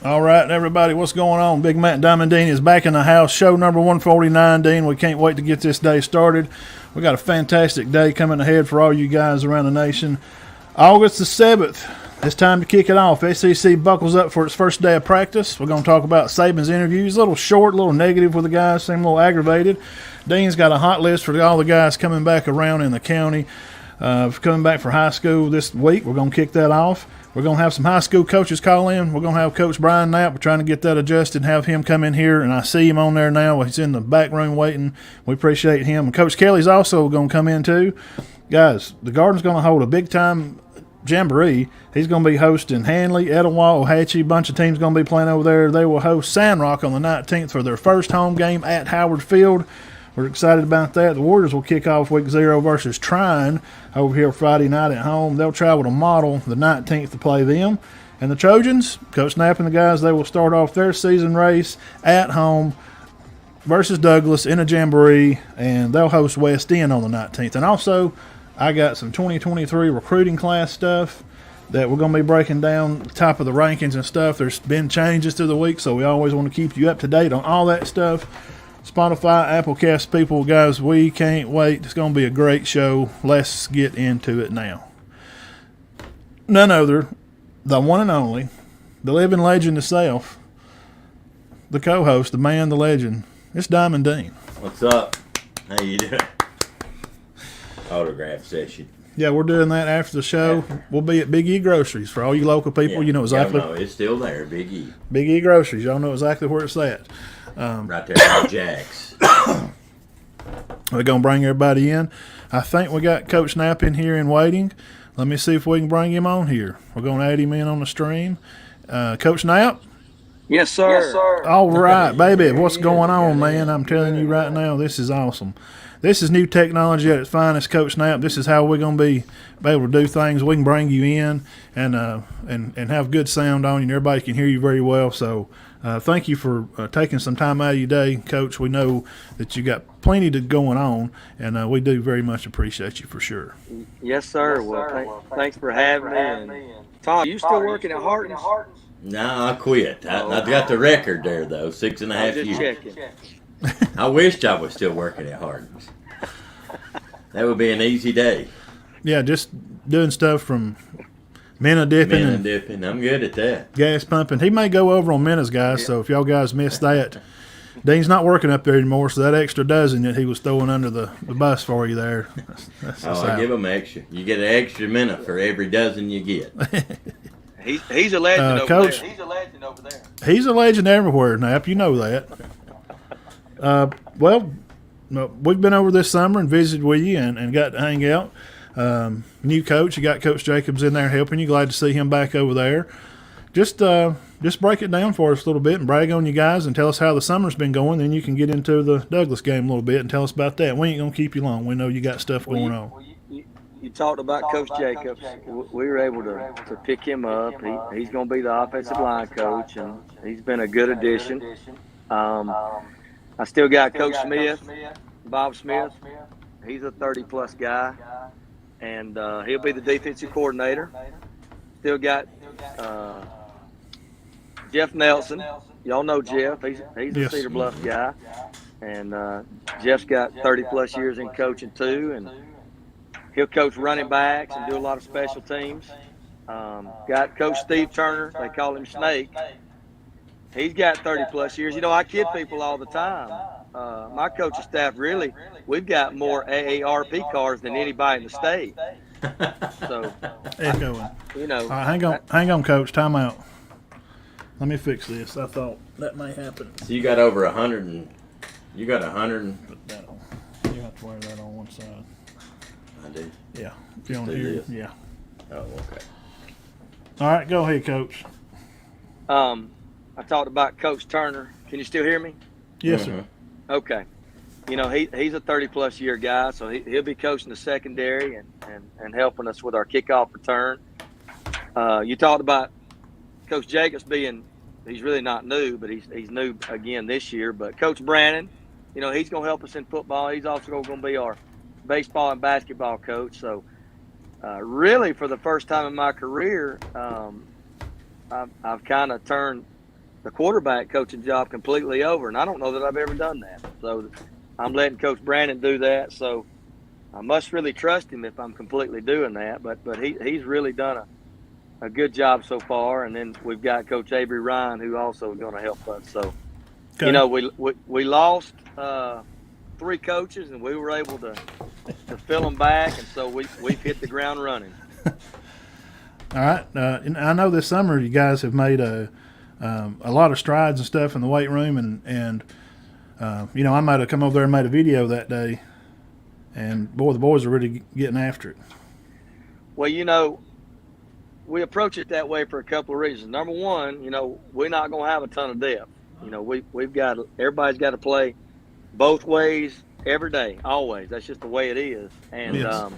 All right, everybody, what's going on? Big Matt and Diamond Dean is back in the house. Show number 149, Dean. We can't wait to get this day started. We got a fantastic day coming ahead for all you guys around the nation. August the 7th, it's time to kick it off. SEC buckles up for its first day of practice. We're going to talk about Saban's interviews. A little short, a little negative with the guys, seem a little aggravated. Dean's got a hot list for all the guys coming back around in the county. Coming back for high school this week. We're going to kick that off. We're going to have some high school coaches call in. We're going to have Coach Brian Knapp. We're trying to get that adjusted and have him come in here, and I see him on there now. He's in the back room waiting. We appreciate him. And Coach Kelly's also going to come in too. Guys, the Garden's going to hold a big-time Jamboree. He's going to be hosting Hanley, Etowah, Ohatchee. A bunch of teams going to be playing over there. They will host Sandrock on the 19th for their first home game at Howard Field. We're excited about that. The Warriors will kick off week 0 versus Trion over here Friday night at home. They'll travel to Model the 19th to play them. And the Trojans, Coach Knapp and the guys, they will start off their season race at home versus Douglas in a Jamboree, and they'll host West End on the 19th. And also, I got some 2023 recruiting class stuff that we're going to be breaking down, the top of the rankings and stuff. There's been changes through the week, so we always want to keep you up to date on all that stuff. Spotify, Applecast people, guys, we can't wait. It's going to be a great show. Let's get into it now. None other, the one and only, the living legend itself, the co-host, the man, the legend. It's Diamond Dean. What's up? How you doing? Autograph session. Yeah, we're doing that after the show. We'll be at Big E Groceries. For all you local people, you know exactly. No, it's still there, Big E. Big E Groceries. Y'all know exactly where it's at. Right there by Jack's. We're going to bring everybody in. I think we got Coach Knapp in here and waiting. Let me see if we can bring him on here. We're going to add him in on the stream. Coach Knapp? Yes, sir. Yes, sir. All right, baby. What's going on, man? I'm telling you right now, this is awesome. This is new technology at its finest, Coach Knapp. This is how we're going to be able to do things. We can bring you in and have good sound on you, and everybody can hear you very well. So thank you for taking some time out of your day, Coach. We know that you got plenty going on, and we do very much appreciate you for sure. Yes, sir. Well, thanks for having me. And Tom, you still working at Harton's? No, I quit. I got the record there, though, 6.5 years. Just checking. I wished I was still working at Harton's. That would be an easy day. Yeah, just doing stuff from Minna dipping. I'm good at that. Gas pumping. He may go over on Minna's, guys, so if y'all guys missed that, Dean's not working up there anymore, so that extra dozen that he was throwing under the bus for you there. I give him extra. You get an extra Minna for every dozen you get. He's a legend over Coach, there. He's a legend over there. He's a legend everywhere, Knapp. You know that. Well, we've been over this summer and visited with you and got to hang out. New coach, you got Coach Jacobs in there helping you. Glad to see him back over there. Just break it down for us a little bit and brag on you guys and tell us how the summer's been going. Then you can get into the Douglas game a little bit and tell us about that. We ain't going to keep you long. We know you got stuff going on. You talked about Coach Jacobs. We were able to pick him up. He's going to be the offensive line coach, and he's been a good addition. I still got Coach Smith, Bob Smith. He's a 30-plus guy, and he'll be the defensive coordinator. Still got Jeff Nelson. Y'all know Jeff. He's a Cedar Bluff guy, and Jeff's got 30-plus years in coaching too, and he'll coach running backs and do a lot of special teams. Got Coach Steve Turner. They call him Snake. He's got 30-plus years. You know, I kid people all the time. My coaching staff, really, we've got more AARP cards than anybody in the state. So, you know. Hang on, Coach. Time out. Let me fix this. I thought that may happen. So you got over 100 you got 100. Put that on. You have to wear that on one side. I do? Yeah. If you want to hear it, yeah. Oh, okay. All right, go ahead, Coach. I talked about Coach Turner. Can you still hear me? Yes, sir. Okay. You know, he's a 30-plus year guy, so he'll be coaching the secondary and helping us with our kickoff return. You talked about Coach Jacobs he's really not new, but he's new again this year. But Coach Brandon, you know, he's going to help us in football. He's also going to be our baseball and basketball coach. So, really, for the first time in my career, I've kind of turned the quarterback coaching job completely over, and I don't know that I've ever done that. So I'm letting Coach Brandon do that. So I must really trust him if I'm completely doing that. But he's really done a good job so far. And then we've got Coach Avery Ryan, who also is going to help us. So, Okay. we lost 3 coaches, and we were able to fill them back, and so we've hit the ground running. All right. And I know this summer you guys have made a lot of strides and stuff in the weight room, and I might have come over there and made a video that day, and boy, the boys are really getting after it. Well, we approach it that way for a couple of reasons. Number one, we're not going to have a ton of depth. Everybody's got to play both ways every day, always. That's just the way it is. And yes.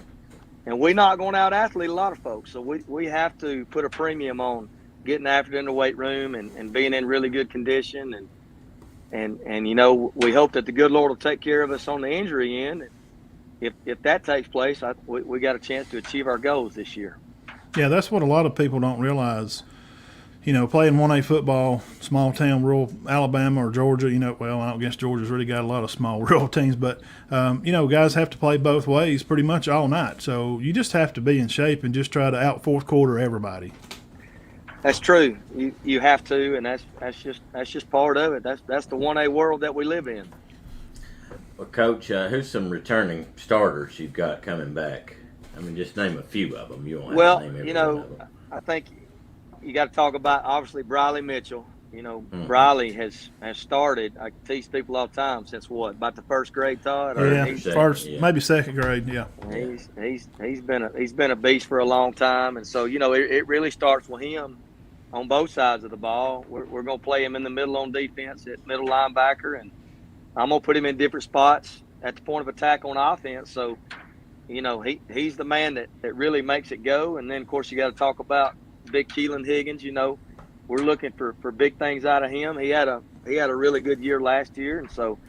And we're not going to out-athlete a lot of folks. So we have to put a premium on getting after it in the weight room and being in really good condition. And we hope that the good Lord will take care of us on the injury end. If that takes place, we got a chance to achieve our goals this year. Yeah, that's what a lot of people don't realize. Playing 1A football, small town, rural Alabama or Georgia, well, I don't guess Georgia's really got a lot of small rural teams, but, guys have to play both ways pretty much all night. So you just have to be in shape and just try to out fourth quarter everybody. That's true. You have to, and that's just part of it. That's the 1A world that we live in. Well, Coach, who's some returning starters you've got coming back? I mean, just name a few of them. You won't have to name every one of them. I think you got to talk about, obviously, Briley Mitchell. Briley has started. I tease people all the time since what, about the first grade, Todd? Maybe second grade. Yeah. He's been a beast for a long time, and so it really starts with him on both sides of the ball. We're going to play him in the middle on defense at middle linebacker, and I'm going to put him in different spots at the point of attack on offense. So, he's the man that really makes it go. And then, of course, you got to talk about big Keelan Higgins. We're looking for big things out of him. He had a really good year last year, and so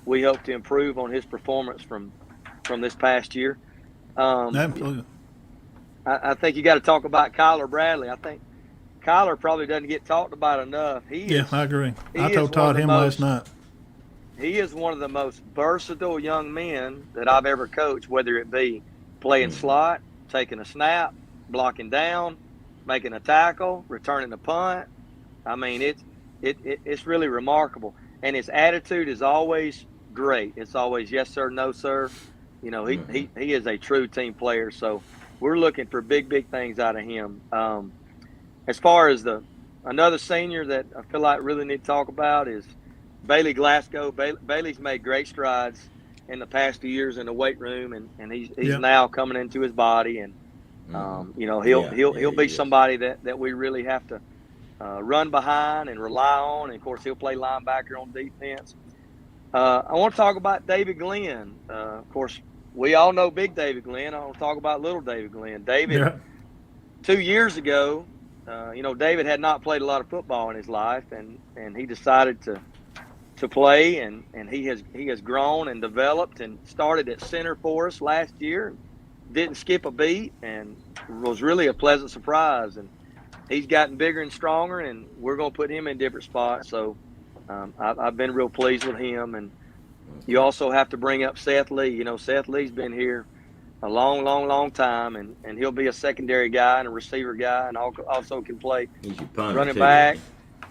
we hope to improve on his performance from this past year. Absolutely. I think you got to talk about Kyler Bradley. I think Kyler probably doesn't get talked about enough. I agree. I told Todd him last night. He is one of the most versatile young men that I've ever coached, whether it be playing slot, taking a snap, blocking down, making a tackle, returning a punt. I mean, it's really remarkable. And his attitude is always great. It's always yes, sir, no, sir. He is a true team player. So we're looking for big things out of him. As far as another senior that I feel like really need to talk about is Bailey Glasgow. Bailey's made great strides in the past few years in the weight room, and he's now coming into his body, and he'll be somebody that we really have to run behind and rely on. And of course, he'll play linebacker on defense. I want to talk about David Glenn. Of course, we all know Big David Glenn. I want to talk about Little David Glenn. David, 2 years ago, David had not played a lot of football in his life, and he decided to play, and he has grown and developed and started at center for us last year. Didn't skip a beat and was really a pleasant surprise. And he's gotten bigger and stronger, and we're going to put him in different spots. So I've been real pleased with him. And you also have to bring up Seth Lee. Seth Lee's been here a long time, and he'll be a secondary guy and a receiver guy, and also can play running back.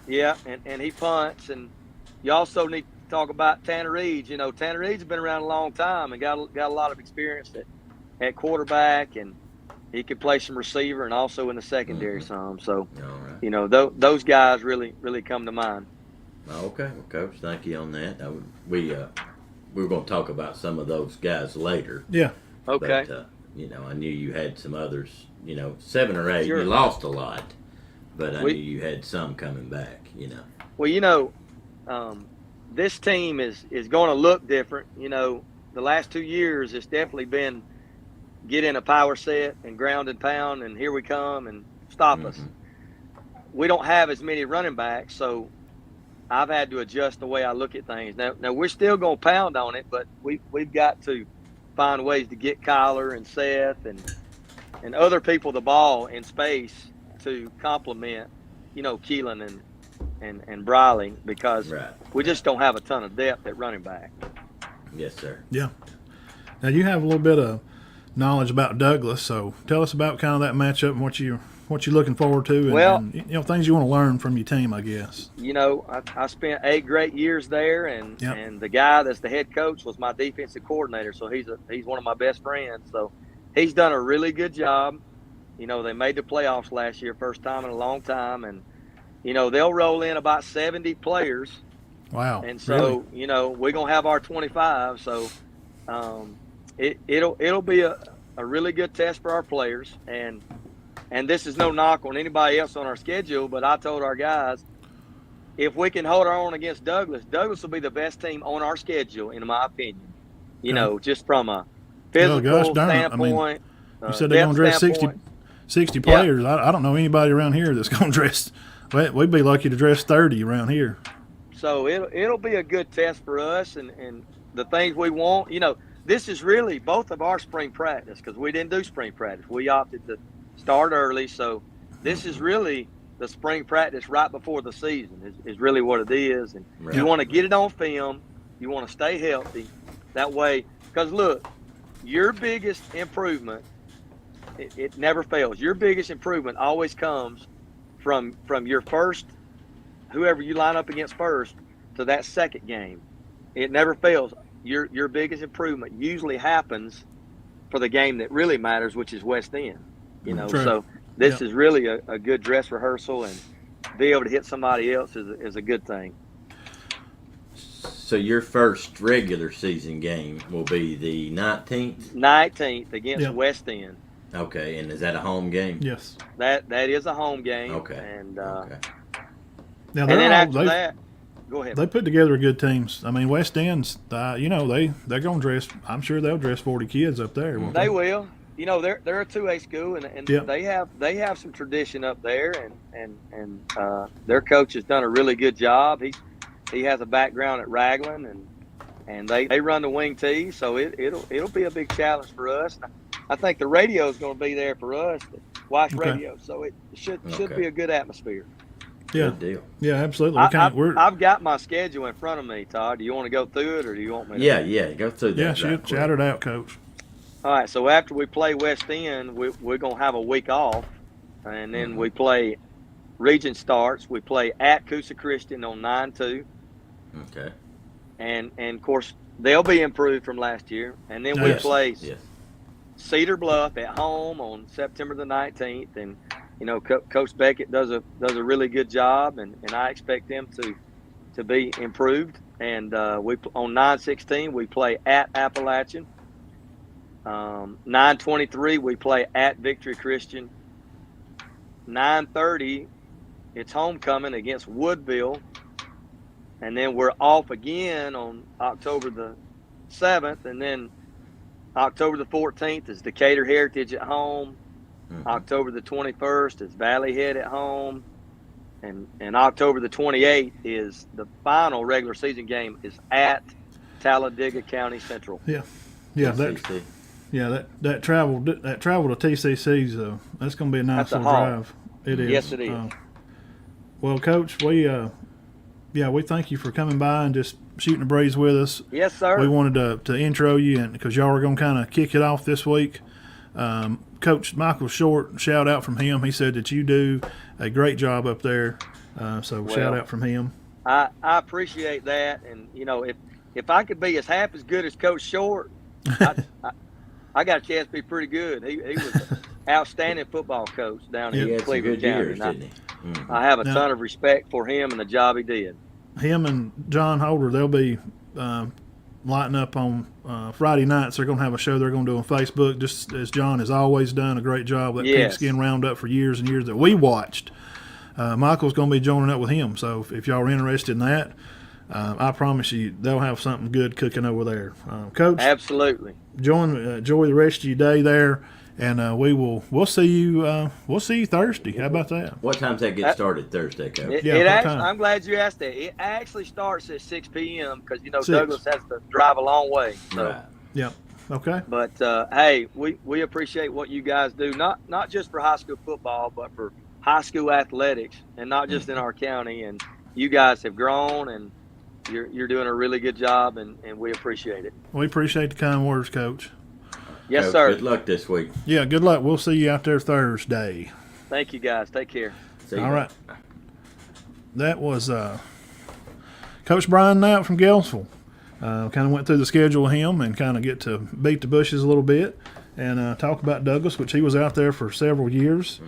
Yeah, and he punts. And you also need to talk about Tanner Eads. Tanner Eads has been around a long time and got a lot of experience at quarterback, and he could play some receiver and also in the secondary some. So, those guys really come to mind. Okay, well, Coach, thank you on that. We were going to talk about some of those guys later. Yeah. Okay. But, I knew you had some others, 7 or 8. Sure. You lost a lot, but I knew you had some coming back, Well, this team is going to look different. The last 2 years, it's definitely been get in a power set and ground and pound, and here we come and stop us. We don't have as many running backs, so I've had to adjust the way I look at things. Now we're still going to pound on it, but we've got to find ways to get Kyler and Seth and other people the ball in space to complement, Keelan and Briley because we just don't have a ton of depth at running back. Yes, sir. Yeah. Now you have a little bit of knowledge about Douglas, so tell us about kind of that matchup and what you're looking forward to, and things you want to learn from your team, I guess. I spent 8 great years there, and the guy that's the head coach was my defensive coordinator, so he's one of my best friends. So he's done a really good job. They made the playoffs last year, first time in a long time, and they'll roll in about 70 players. Wow. And so really? We're gonna have our 25. So it'll be a really good test for our players, and this is no knock on anybody else on our schedule, but I told our guys, if we can hold our own against Douglas will be the best team on our schedule, in my opinion. Just from a physical standpoint. You said they're going to dress 60 players. Yeah. I don't know anybody around here that's going to dress. We'd be lucky to dress 30 around here. So it'll be a good test for us, and the things we want. This is really both of our spring practice, because we didn't do spring practice. We opted to start early, so this is really the spring practice right before the season is really what it is. And you want to get it on film. You want to stay healthy. That way, because look, your biggest improvement, it never fails. Your biggest improvement always comes from your first, whoever you line up against first, to that second game. It never fails. Your biggest improvement usually happens for the game that really matters, which is West End. True. So this is really a good dress rehearsal, and be able to hit somebody else is a good thing. So your first regular season game will be the 19th? 19th against West End. Okay, and is that a home game? Yes. That is a home game. Okay. And now and then after that, go ahead. They put together good teams. I mean, West End's, they're going to dress. I'm sure they'll dress 40 kids up there. They will. They're a 2A school, and they have some tradition up there, and their coach has done a really good job. He has a background at Raglan, and they run the wing tee, so it'll be a big challenge for us. I think the radio is going to be there for us to watch radio, so it should be a good atmosphere. Yeah, good deal. Yeah, absolutely. I've got my schedule in front of me, Todd. Do you want to go through it, or do you want me to? Yeah, go through that. Yeah, shout it out, Coach. All right, so after we play West End, we're going to have a week off, and then we play region starts. We play at Coosa Christian on 9-2. Okay. And of course, they'll be improved from last year. And then we play Cedar Bluff at home on September the 19th. And, Coach Beckett does a really good job, and I expect them to be improved. And we on 9/16, we play at Appalachian. 9/23, we play at Victory Christian. 9/30, it's homecoming against Woodville. And then we're off again on October the 7th. And then October the 14th is Decatur Heritage at home. Mm-hmm. October the 21st is Valley Head at home. And October the 28th is the final regular season game is at Talladega County Central. Yeah. Yeah, that travel to TCC's that's going to be a nice little drive. It is. Yes, it is. Well, Coach, we thank you for coming by and just shooting the breeze with us. Yes, sir. We wanted to intro you, and because y'all are going to kind of kick it off this week. Coach Michael Short, shout out from him. He said that you do a great job up there. Shout out from him. I appreciate that, and if I could be half as good as Coach Short, I got a chance to be pretty good. He was an outstanding football coach down in Cleveland County. I have a ton of respect for him and the job he did. Him and John Holder, they'll be lighting up on Friday nights. They're going to have a show they're going to do on Facebook, just as John has always done a great job. That Pigskin Roundup for years and years that we watched. Michael's going to be joining up with him. So if y'all are interested in that, I promise you they'll have something good cooking over there. Coach, absolutely. Enjoy the rest of your day there. And we'll see you Thursday. How about that? What time's that get started Thursday, Coach? I'm glad you asked that. It actually starts at 6 p.m. because Douglas has to drive a long way. So. Right. Yeah. Okay. But hey, we appreciate what you guys do. Not just for high school football, but for high school athletics, and not just in our county. And you guys have grown, and you're doing a really good job, and we appreciate it. We appreciate the kind words, Coach. Yes, Coach, sir. Good luck this week. Yeah, good luck. We'll see you out there Thursday. Thank you, guys. Take care. See you. All right. That was Coach Brian Knapp from Gaylesville. Kind of went through the schedule with him and kind of get to beat the bushes a little bit and talk about Douglas, which he was out there for several years.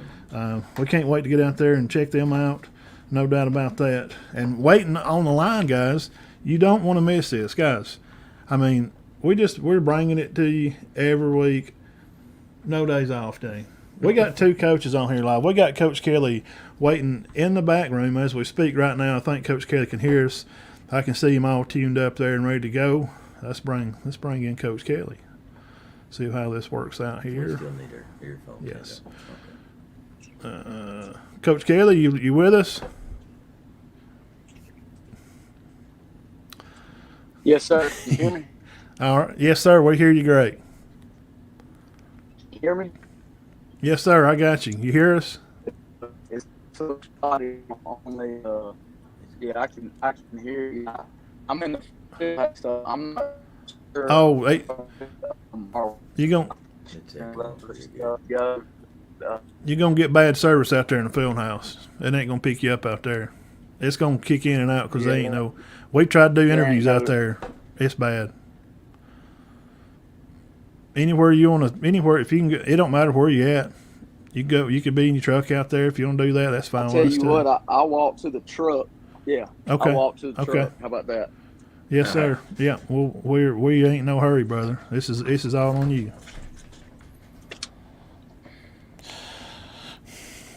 We can't wait to get out there and check them out. No doubt about that. And waiting on the line, guys, you don't want to miss this, guys. I mean, we're bringing it to you every week. No days off, Dean. We got two coaches on here live. We got Coach Kelly waiting in the back room as we speak right now. I think Coach Kelly can hear us. I can see him all tuned up there and ready to go. Let's bring in Coach Kelly. See how this works out here. We still need our earphones. Yes. Okay. Coach Kelly, you with us? Yes, sir. You hear me? All right. Yes, sir. We hear you great. You hear me? Yes, sir. I got you. You hear us? It's so spotty on the. Yeah, I can hear you. I'm in the field, so I'm not sure. Oh, hey, you gonna get bad service out there in the field house. It ain't gonna pick you up out there. It's gonna kick in and out because they ain't no. We tried to do interviews out there. It's bad. Anywhere if you can get, it don't matter where you at. You go. You could be in your truck out there if you don't do that. That's fine. I'll tell you what. I'll walk to the truck. Yeah. Okay. I'll walk to the truck. Okay. How about that? Yes, sir. Yeah. Well, we ain't no hurry, brother. This is all on you.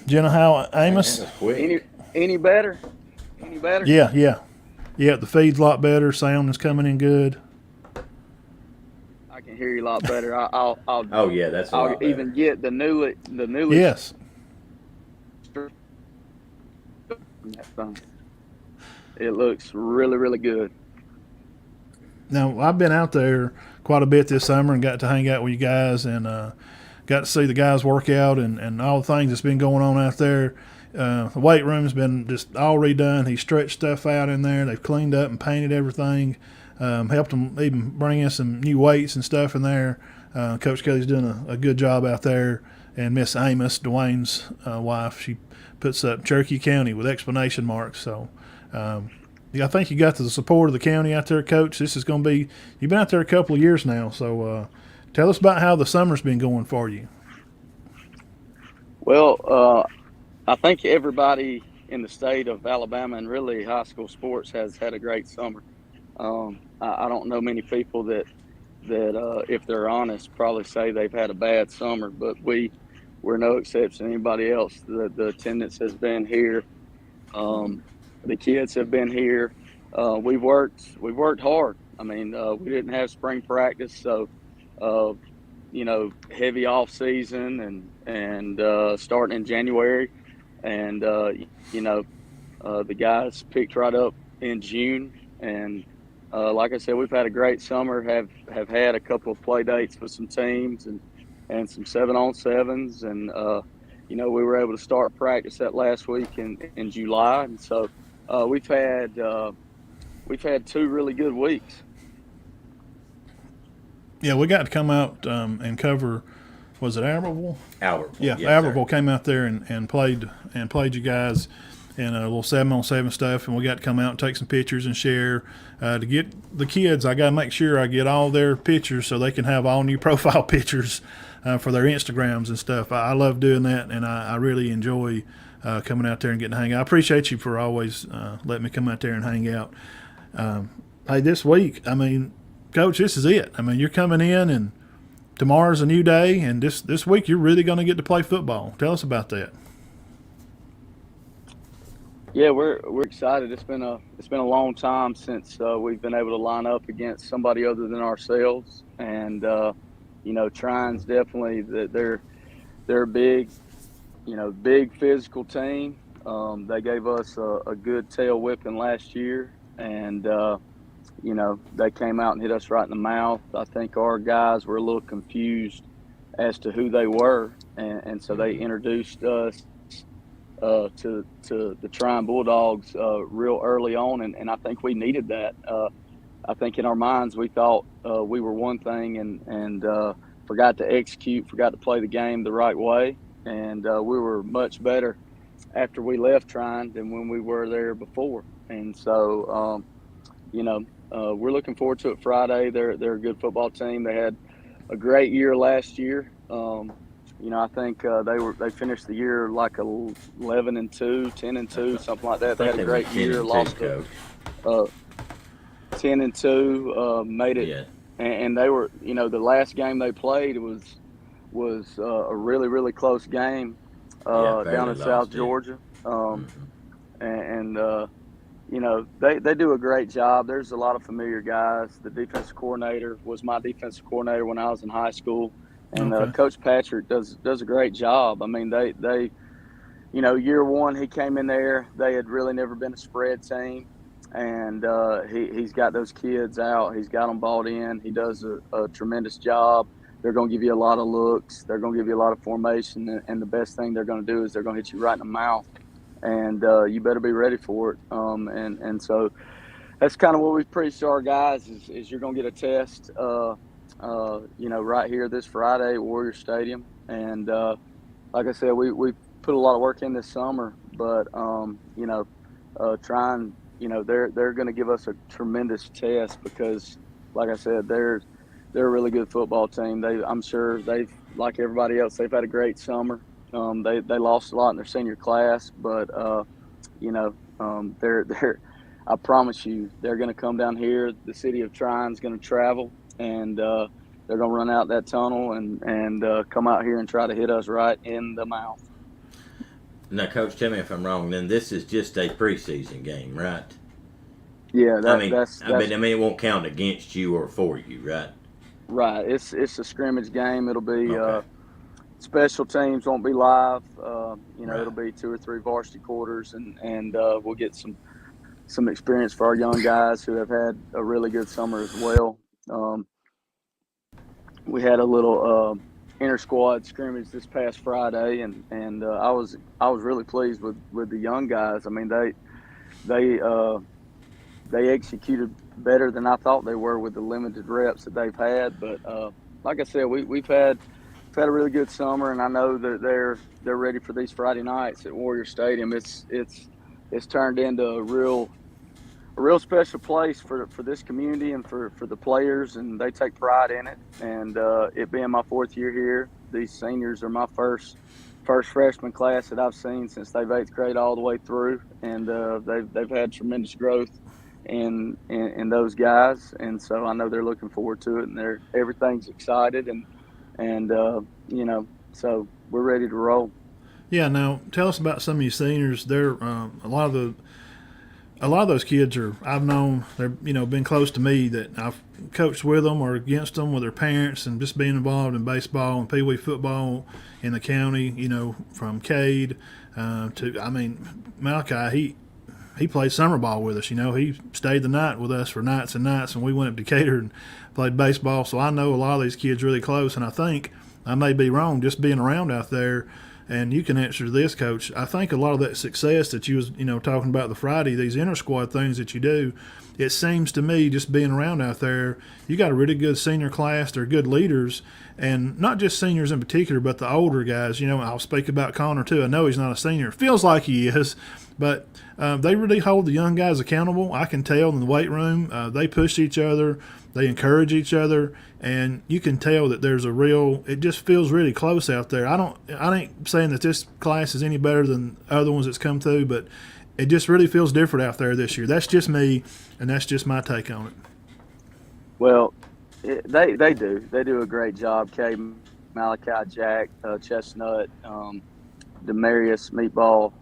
Jenna, how Amos? Any better? Any better? Yeah. The feed's a lot better. Sound is coming in good. I can hear you a lot better. I'll Oh yeah, that's a lot I'll better. even get the newest. Yes. It looks really, really good. Now, I've been out there quite a bit this summer and got to hang out with you guys and got to see the guys work out and all the things that's been going on out there. The weight room's been just all redone. He stretched stuff out in there. They've cleaned up and painted everything. Helped them even bring in some new weights and stuff in there. Coach Kelly's doing a good job out there. And Miss Amos, Dwayne's wife, she puts up Cherokee County with exclamation marks. So I think you got the support of the county out there, Coach. This is going to be – you've been out there a couple of years now. So tell us about how the summer's been going for you. Well, I think everybody in the state of Alabama and really high school sports has had a great summer. I don't know many people that if they're honest, probably say they've had a bad summer, but we're no exception to anybody else. The attendance has been here. The kids have been here. We've worked hard. I mean, we didn't have spring practice, so heavy off season and starting in January, and the guys picked right up in June, and like I said, we've had a great summer. Have had a couple of play dates with some teams and some 7-on-7s, and we were able to start practice that last week in July, and so we've had 2 really good weeks. Yeah, we got to come out and cover. Was it Albertville? Albertville. Yeah, yes, Albertville came out there and played you guys in a little 7-on-7 stuff, and we got to come out and take some pictures and share. To get the kids, I got to make sure I get all their pictures so they can have all new profile pictures for their Instagrams and stuff. I love doing that, and I really enjoy coming out there and getting to hang out. I appreciate you for always letting me come out there and hang out. Hey, this week, I mean, Coach, this is it. I mean, you're coming in, and tomorrow's a new day, and this week you're really going to get to play football. Tell us about that. Yeah, we're excited. It's been a long time since we've been able to line up against somebody other than ourselves, and Trion's definitely they're a big physical team. They gave us a good tail whipping last year, and they came out and hit us right in the mouth. I think our guys were a little confused as to who they were, and so they introduced us to the Trion Bulldogs real early on, and I think we needed that. I think in our minds we thought we were one thing and forgot to execute, forgot to play the game the right way, and we were much better after we left Trion than when we were there before. And so, we're looking forward to it Friday. They're a good football team. They had a great year last year. I think they finished the year like 11-2, 10-2, something like that. They had a great year. Lost 10-2, made it, yeah. and they were, the last game they played was a really, really close game down in South Georgia. They do a great job. There's a lot of familiar guys. The defensive coordinator was my defensive coordinator when I was in high school, and Coach Patrick does a great job. I mean, they year one he came in there, they had really never been a spread team. And he's got those kids out. He's got them bought in. He does a tremendous job. They're going to give you a lot of looks. They're going to give you a lot of formation. And the best thing they're going to do is they're going to hit you right in the mouth. And you better be ready for it. And so that's kind of what we've preached to our guys is you're going to get a test, right here this Friday at Warrior Stadium. And like I said, we put a lot of work in this summer. But, trying – they're going to give us a tremendous test because, like I said, they're a really good football team. I'm sure they've, like everybody else, they've had a great summer. They lost a lot in their senior class, but they're I promise you, they're going to come down here. The city of Trion's going to travel, and they're going to run out that tunnel and come out here and try to hit us right in the mouth. Now, Coach, tell me if I'm wrong. Then this is just a preseason game, right? Yeah, it won't count against you or for you, right? Right. It's a scrimmage game. It'll be special teams won't be live. Right. It'll be 2 or 3 varsity quarters, and we'll get some experience for our young guys who have had a really good summer as well. We had a little inter squad scrimmage this past Friday, and I was really pleased with the young guys. I mean, they executed better than I thought they were with the limited reps that they've had. But like I said, we've had a really good summer, and I know that they're ready for these Friday nights at Warrior Stadium. It's turned into a real special place for this community and for the players, and they take pride in it. And it being my 4th year here, these seniors are my first freshman class that I've seen since they've 8th grade all the way through, and they've had tremendous growth in those guys, and so I know they're looking forward to it, and everything's excited, and so we're ready to roll. Yeah. Now tell us about some of these seniors. They're a lot of those kids I've known. They're been close to me that I've coached with them or against them with their parents, and just being involved in baseball and Pee Wee football in the county. From Cade to Malachi. He played summer ball with us. He stayed the night with us for nights and nights, and we went up to Decatur and played baseball. So I know a lot of these kids really close, and I think I may be wrong just being around out there. And you can answer this, Coach. I think a lot of that success that you was, talking about the Friday, these inter-squad things that you do, it seems to me just being around out there, you got a really good senior class. They're good leaders, and not just seniors in particular, but the older guys. I'll speak about Connor too. I know he's not a senior. Feels like he is, but they really hold the young guys accountable. I can tell in the weight room, they push each other. They encourage each other, and you can tell that there's it just feels really close out there. I ain't saying that this class is any better than other ones that's come through, but it just really feels different out there this year. That's just me, and that's just my take on it. Well, they do. They do a great job. Kay, Malachi, Jack, Chestnut, Demarius, Meatball.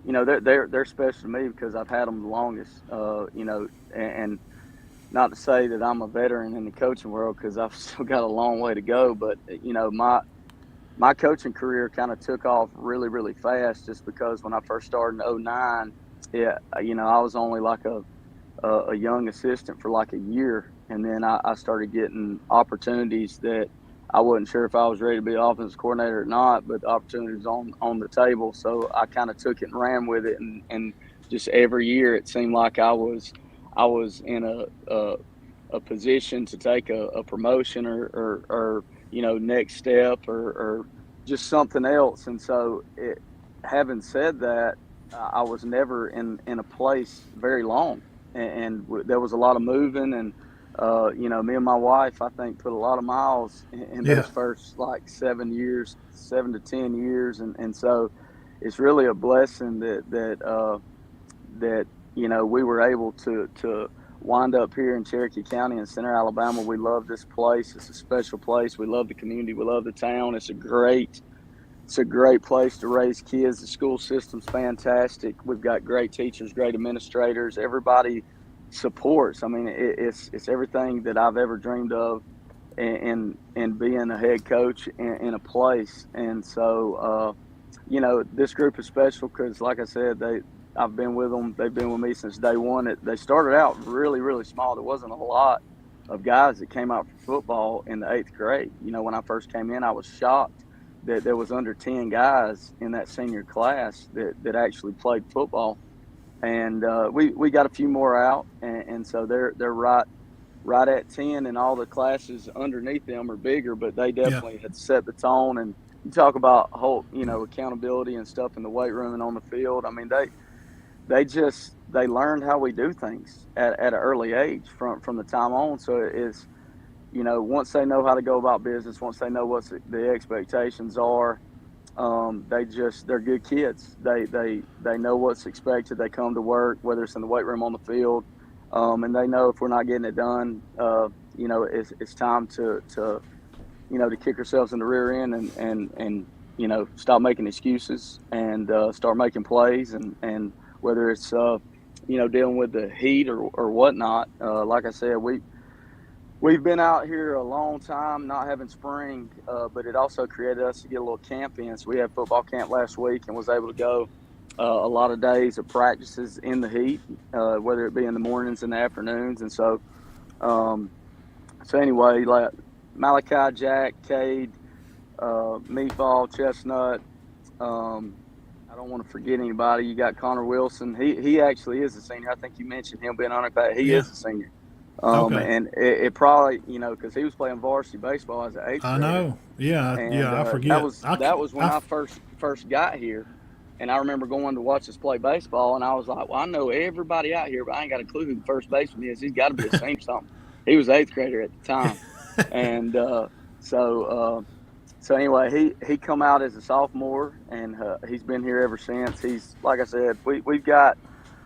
They're special to me because I've had them the longest. And not to say that I'm a veteran in the coaching world because I've still got a long way to go, but my coaching career kind of took off really, really fast just because when I first started in 2009, I was only like a young assistant for like a year, and then I started getting opportunities that I wasn't sure if I was ready to be offensive coordinator or not, but the opportunity was on the table. So I kind of took it and ran with it. And just every year it seemed like I was in a position to take a promotion or next step or just something else. And so having said that, I was never in a place very long, and there was a lot of moving and. Me and my wife, I think, put a lot of miles in those first like 7 to 10 years. And so it's really a blessing that we were able to wind up here in Cherokee County in Center, Alabama. We love this place. It's a special place. We love the community. We love the town. It's a great place to raise kids. The school system's fantastic. We've got great teachers, great administrators. Everybody supports. I mean, it's everything that I've ever dreamed of in being a head coach in a place. And so, this group is special because, like I said, I've been with them. They've been with me since day one. They started out really, really small. There wasn't a lot of guys that came out for football in the 8th grade. When I first came in, I was shocked that there was under 10 guys in that senior class that actually played football. And we got a few more out, and so they're right at 10, and all the classes underneath them are bigger, but they definitely had set the tone. And you talk about whole accountability and stuff in the weight room and on the field. I mean, they learned how we do things at an early age from the time on. So it is, once they know how to go about business, once they know what the expectations are. They're good kids. They know what's expected. They come to work, whether it's in the weight room, on the field, and they know if we're not getting it done, it's time to kick ourselves in the rear end and stop making excuses and start making plays. And whether it's dealing with the heat or whatnot, like I said, We've been out here a long time, not having spring, but it also created us to get a little camp in. So we had football camp last week and was able to go a lot of days of practices in the heat, whether it be in the mornings and the afternoons. And so anyway, like Malachi, Jack, Cade, Meatball, Chestnut. I don't want to forget anybody. You got Connor Wilson. He actually is a senior. I think you mentioned him being on it. He is a senior. And it probably, because he was playing varsity baseball as an 8th grader. I know. Yeah, I forget. That was when I first got here, and I remember going to watch us play baseball, and I was like, well, I know everybody out here, but I ain't got a clue who the first baseman is. He's got to be a senior something. He was 8th grader at the time. And so anyway, he come out as a sophomore, and he's been here ever since. He's, like I said, we've got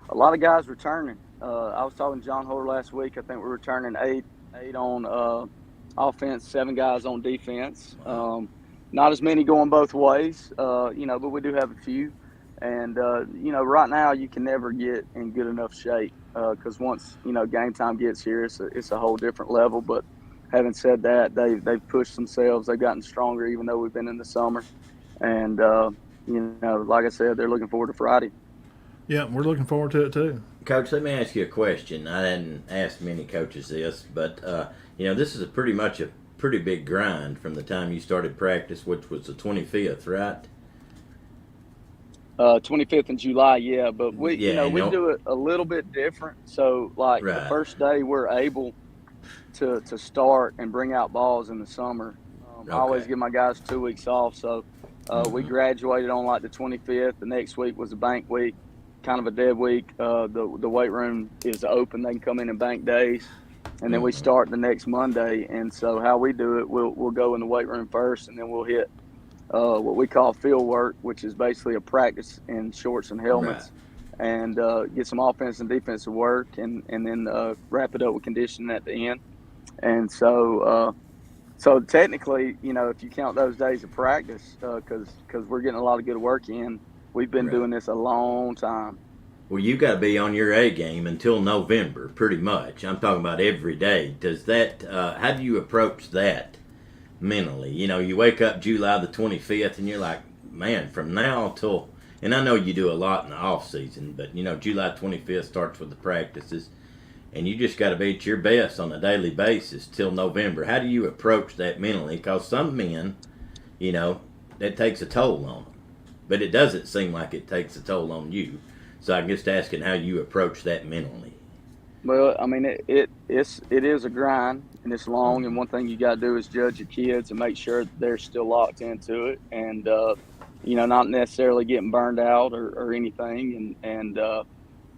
a lot of guys returning. I was talking to John Hoare last week. I think we're returning eight on offense, 7 guys on defense. Not as many going both ways, but we do have a few. And, right now you can never get in good enough shape because once, game time gets here, it's a whole different level. But having said that, they've pushed themselves. They've gotten stronger even though we've been in the summer. And, like I said, they're looking forward to Friday. Yeah, we're looking forward to it too. Coach, let me ask you a question. I hadn't asked many coaches this, but this is a pretty big grind from the time you started practice, which was the 25th, right? 25th in July, yeah. But we do it a little bit different. So, the first day we're able to start and bring out balls in the summer. I always give my guys 2 weeks off. So we graduated on the 25th. The next week was a bank week. Kind of a dead week. The weight room is open. They can come in and bank days, and then we start the next Monday. And so how we do it, we'll go in the weight room first, and then we'll hit what we call field work, which is basically a practice in shorts and helmets, and get some offense and defensive work, and then wrap it up with conditioning at the end. And so technically, if you count those days of practice, because we're getting a lot of good work in. We've been doing this a long time. Well, you got to be on your A game until November, pretty much. I'm talking about every day. Does that? How do you approach that mentally? You wake up July the 25th, and you're like, man, from now till. And I know you do a lot in the off season, but July 25th starts with the practices. and you just got to be at your best on a daily basis till November. How do you approach that mentally? Because some men, you know, that takes a toll on them, but it doesn't seem like it takes a toll on you. So I'm just asking how you approach that mentally. Well, I mean, it is a grind, and it's long. And one thing you got to do is judge your kids and make sure they're still locked into it, and you know, not necessarily getting burned out or anything. And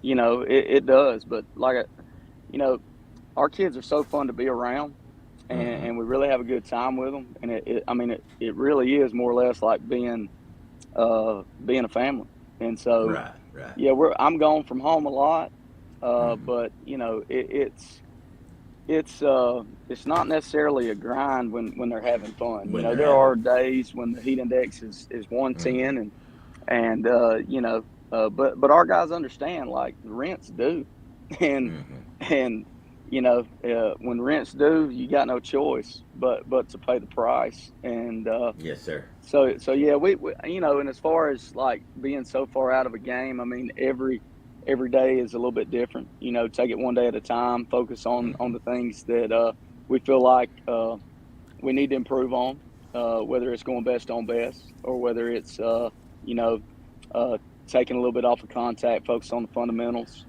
you know, it does. But you know, our kids are so fun to be around, and we really have a good time with them. And it really is more or less like being a family. And so, Right. yeah, I'm gone from home a lot, but you know, it's not necessarily a grind when they're having fun. You know, there are days when the heat index is 110, and you know, but our guys understand, like, rent's due, and you know, when rent's due, you got no choice but to pay the price. And yes, sir. So yeah, we you know, and as far as like being so far out of a game, I mean, every day is a little bit different. You know, take it one day at a time, focus on the things that we feel like we need to improve on, whether it's going best on best or whether it's you know, taking a little bit off of contact, focus on the fundamentals.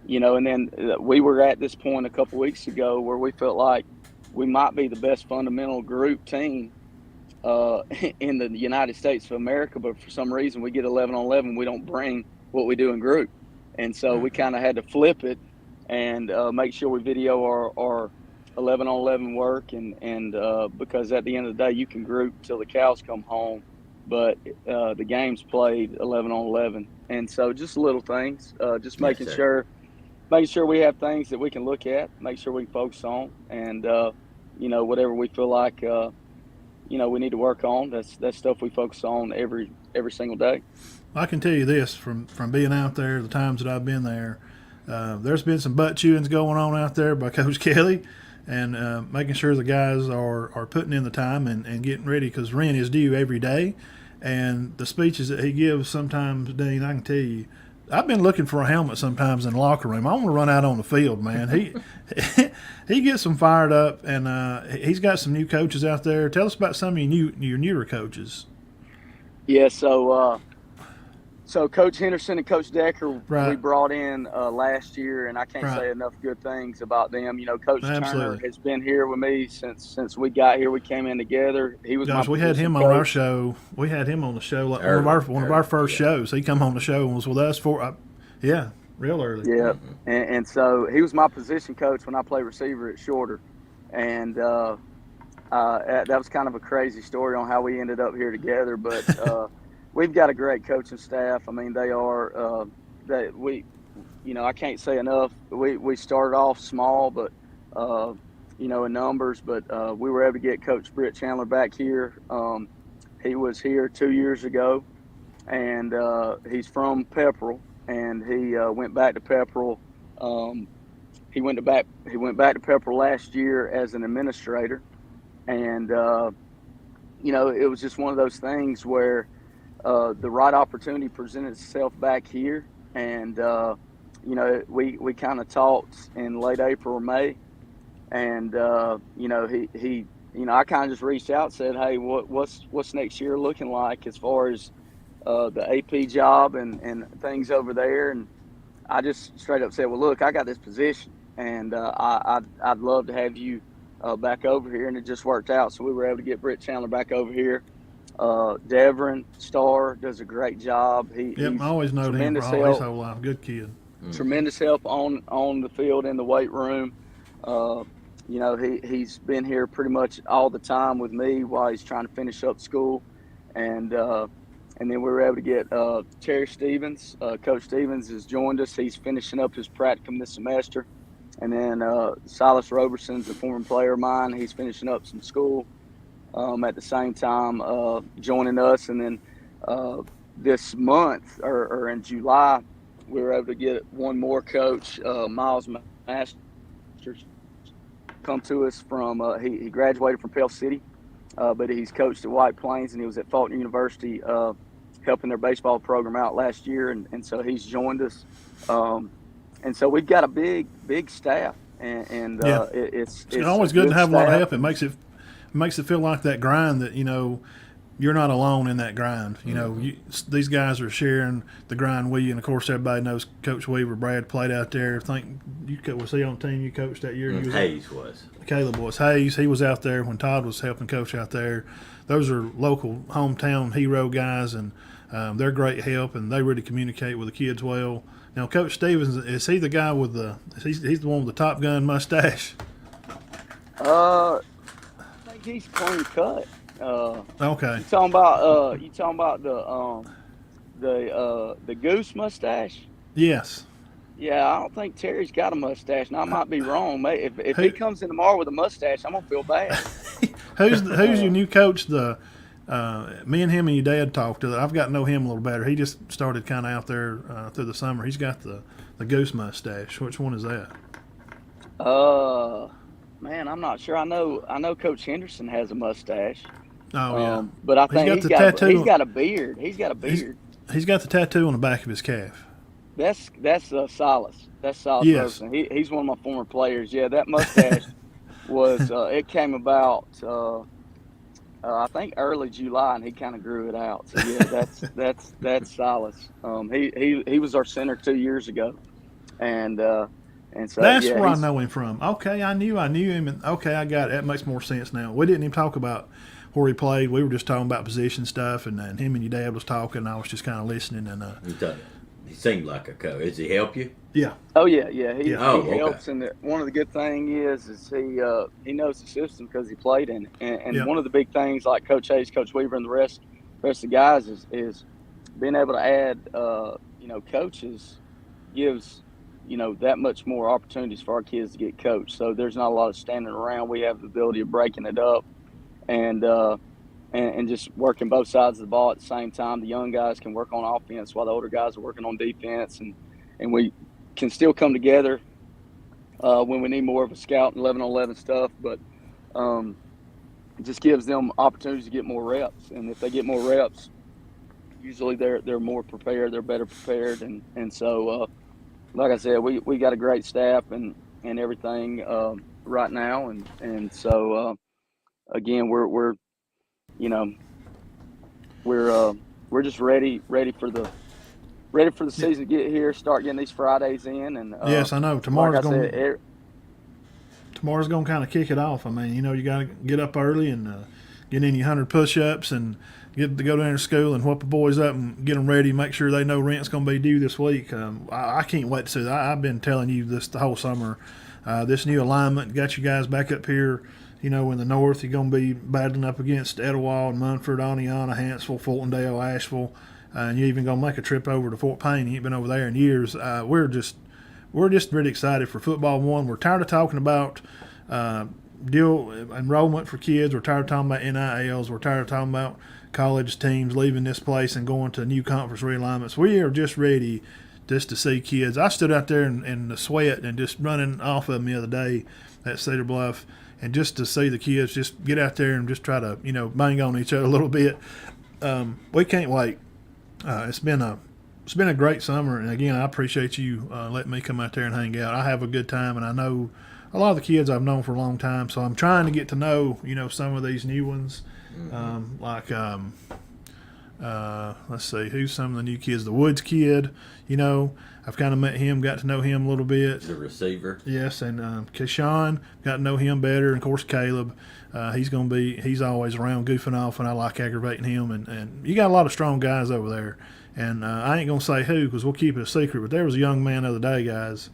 You know, and then we were at this point a couple weeks ago where we felt like we might be the best fundamental group team in the United States of America, but for some reason we get 11 on 11, we don't bring what we do in group. And so we kind of had to flip it and make sure we video our 11 on 11 work, and because at the end of the day, you can group till the cows come home, but the game's played 11 on 11. And so just little things, just making sure we have things that we can look at, make sure we can focus on, and you know, whatever we feel like you know, we need to work on, that's stuff we focus on every single day. I can tell you this from being out there, the times that I've been there, there's been some butt chewings going on out there by Coach Kelly, and making sure the guys are putting in the time and getting ready, because rent is due every day. And the speeches that he gives sometimes, Dean, I can tell you, I've been looking for a helmet sometimes in the locker room. I want to run out on the field, man. He gets them fired up, and he's got some new coaches out there. Tell us about some of your newer coaches. Yeah, so Coach Henderson and Coach Decker, right, we brought in last year, and I can't say enough good things about them. You know, Coach Turner has been here with me since we got here. We came in together. He was we had him on our show. We had him on the show, like one of our first shows. He come on the show and was with us for real early. Yeah, and so he was my position coach when I played receiver at Shorter, and that was kind of a crazy story on how we ended up here together, but. We've got a great coaching staff. I mean, they are you know, I can't say enough. We started off small, but you know, in numbers, but we were able to get Coach Britt Chandler back here. He was here 2 years ago, and he's from Pepperell, and he went back to Pepperell. He went back to Pepperell last year as an administrator, and you know, it was just one of those things where the right opportunity presented itself back here, and you know, we kind of talked in late April or May, and you know, he you know, I kind of just reached out and said, hey, what's next year looking like as far as the AP job and things over there, and I just straight up said, well, look, I got this position, and I'd love to have you back over here, and it just worked out, so we were able to get Britt Chandler back over here. Devron Starr does a great job. He's I always known him for all his whole life. Good kid. Tremendous help on the field, in the weight room. You know, he's been here pretty much all the time with me while he's trying to finish up school, and then we were able to get Terry Stevens. Coach Stevens has joined us. He's finishing up his practicum this semester, and then Silas Roberson's a former player of mine. He's finishing up some school. At the same time joining us, and then this month or in July, we were able to get one more coach, Miles Masters, come to us from he graduated from Pell City, but he's coached at White Plains, and he was at Fulton University helping their baseball program out last year, and so he's joined us. and so we've got a big staff, and it's always a good to have a lot of staff. help. It makes it feel like that grind that you're not alone in that grind. These guys are sharing the grind with you, and of course everybody knows Coach Weaver. Brad played out there. I think was he on the team you coached that year? Hayes was. Caleb was. Hayes, he was out there when Todd was helping coach out there. Those are local hometown hero guys, and they're great help, and they really communicate with the kids well. Now, Coach Stevens, is he the guy with he's the one with the Top Gun mustache? I think he's clean cut. Okay. You talking about the goose mustache? Yes. Yeah, I don't think Terry's got a mustache. Now I might be wrong. If he comes in tomorrow with a mustache, I'm gonna feel bad. Who's your new coach? Me and him and your dad talked. I've got to know him a little better. He just started kind of out there through the summer. He's got the goose mustache. Which one is that? Man, I'm not sure. I know Coach Henderson has a mustache. Oh yeah. But I think he's got a beard. He's got a beard. He's got the tattoo on the back of his calf. That's Silas. That's Silas Rosen. He's one of my former players. Yeah, that mustache was it came about I think early July, and he kind of grew it out. So yeah, that's Silas. He was our center 2 years ago, and so that's where I know him from. Okay, I knew him, and okay, I got it. That makes more sense now. We didn't even talk about where he played. We were just talking about position stuff, and him and your dad was talking, and I was just kind of listening. And he seemed like a coach. Does he help you? Yeah. Oh yeah. He helps, okay. and one of the good things is he knows the system because he played in it. And one of the big things, like Coach Hayes, Coach Weaver, and the rest of the guys is being able to add coaches gives that much more opportunities for our kids to get coached. So there's not a lot of standing around. We have the ability of breaking it up and just working both sides of the ball at the same time. The young guys can work on offense while the older guys are working on defense, and we can still come together when we need more of a scout and 11-on-11 stuff. But it just gives them opportunities to get more reps, and if they get more reps, usually they're more prepared, they're better prepared, and so like I said, we got a great staff and everything right now, and so again we're just ready for the season to get here, start getting these Fridays in, and yes, I know tomorrow's going to kind of kick it off. I mean, you got to get up early and get in your 100 push-ups and get to go down to school and whoop the boys up and get them ready, make sure they know rent's going to be due this week. I can't wait to see that. I've been telling you this the whole summer. This new alignment got you guys back up here. In the north, you're going to be battling up against Etowah and Munford, Oneonta, Hanceville, Fultondale, Asheville, and you're even going to make a trip over to Fort Payne. You ain't been over there in years. We're just really excited for football. One, we're tired of talking about deal enrollment for kids. We're tired of talking about NILs. We're tired of talking about college teams leaving this place and going to new conference realignments. We are just ready just to see kids. I stood out there in the sweat and just running off of them the other day at Cedar Bluff, and just to see the kids just get out there and just try to, bang on each other a little bit. We can't wait. It's been a great summer, and again, I appreciate you letting me come out there and hang out. I have a good time, and I know a lot of the kids I've known for a long time, so I'm trying to get to know, some of these new ones. Let's see, who's some of the new kids? The Woods kid, I've kind of met him, got to know him a little bit. The receiver. Yes, and Keshawn, got to know him better. And, of course, Caleb, he's always around goofing off, and I like aggravating him. And you got a lot of strong guys over there. And I ain't going to say who because we'll keep it a secret, but there was a young man the other day, guys.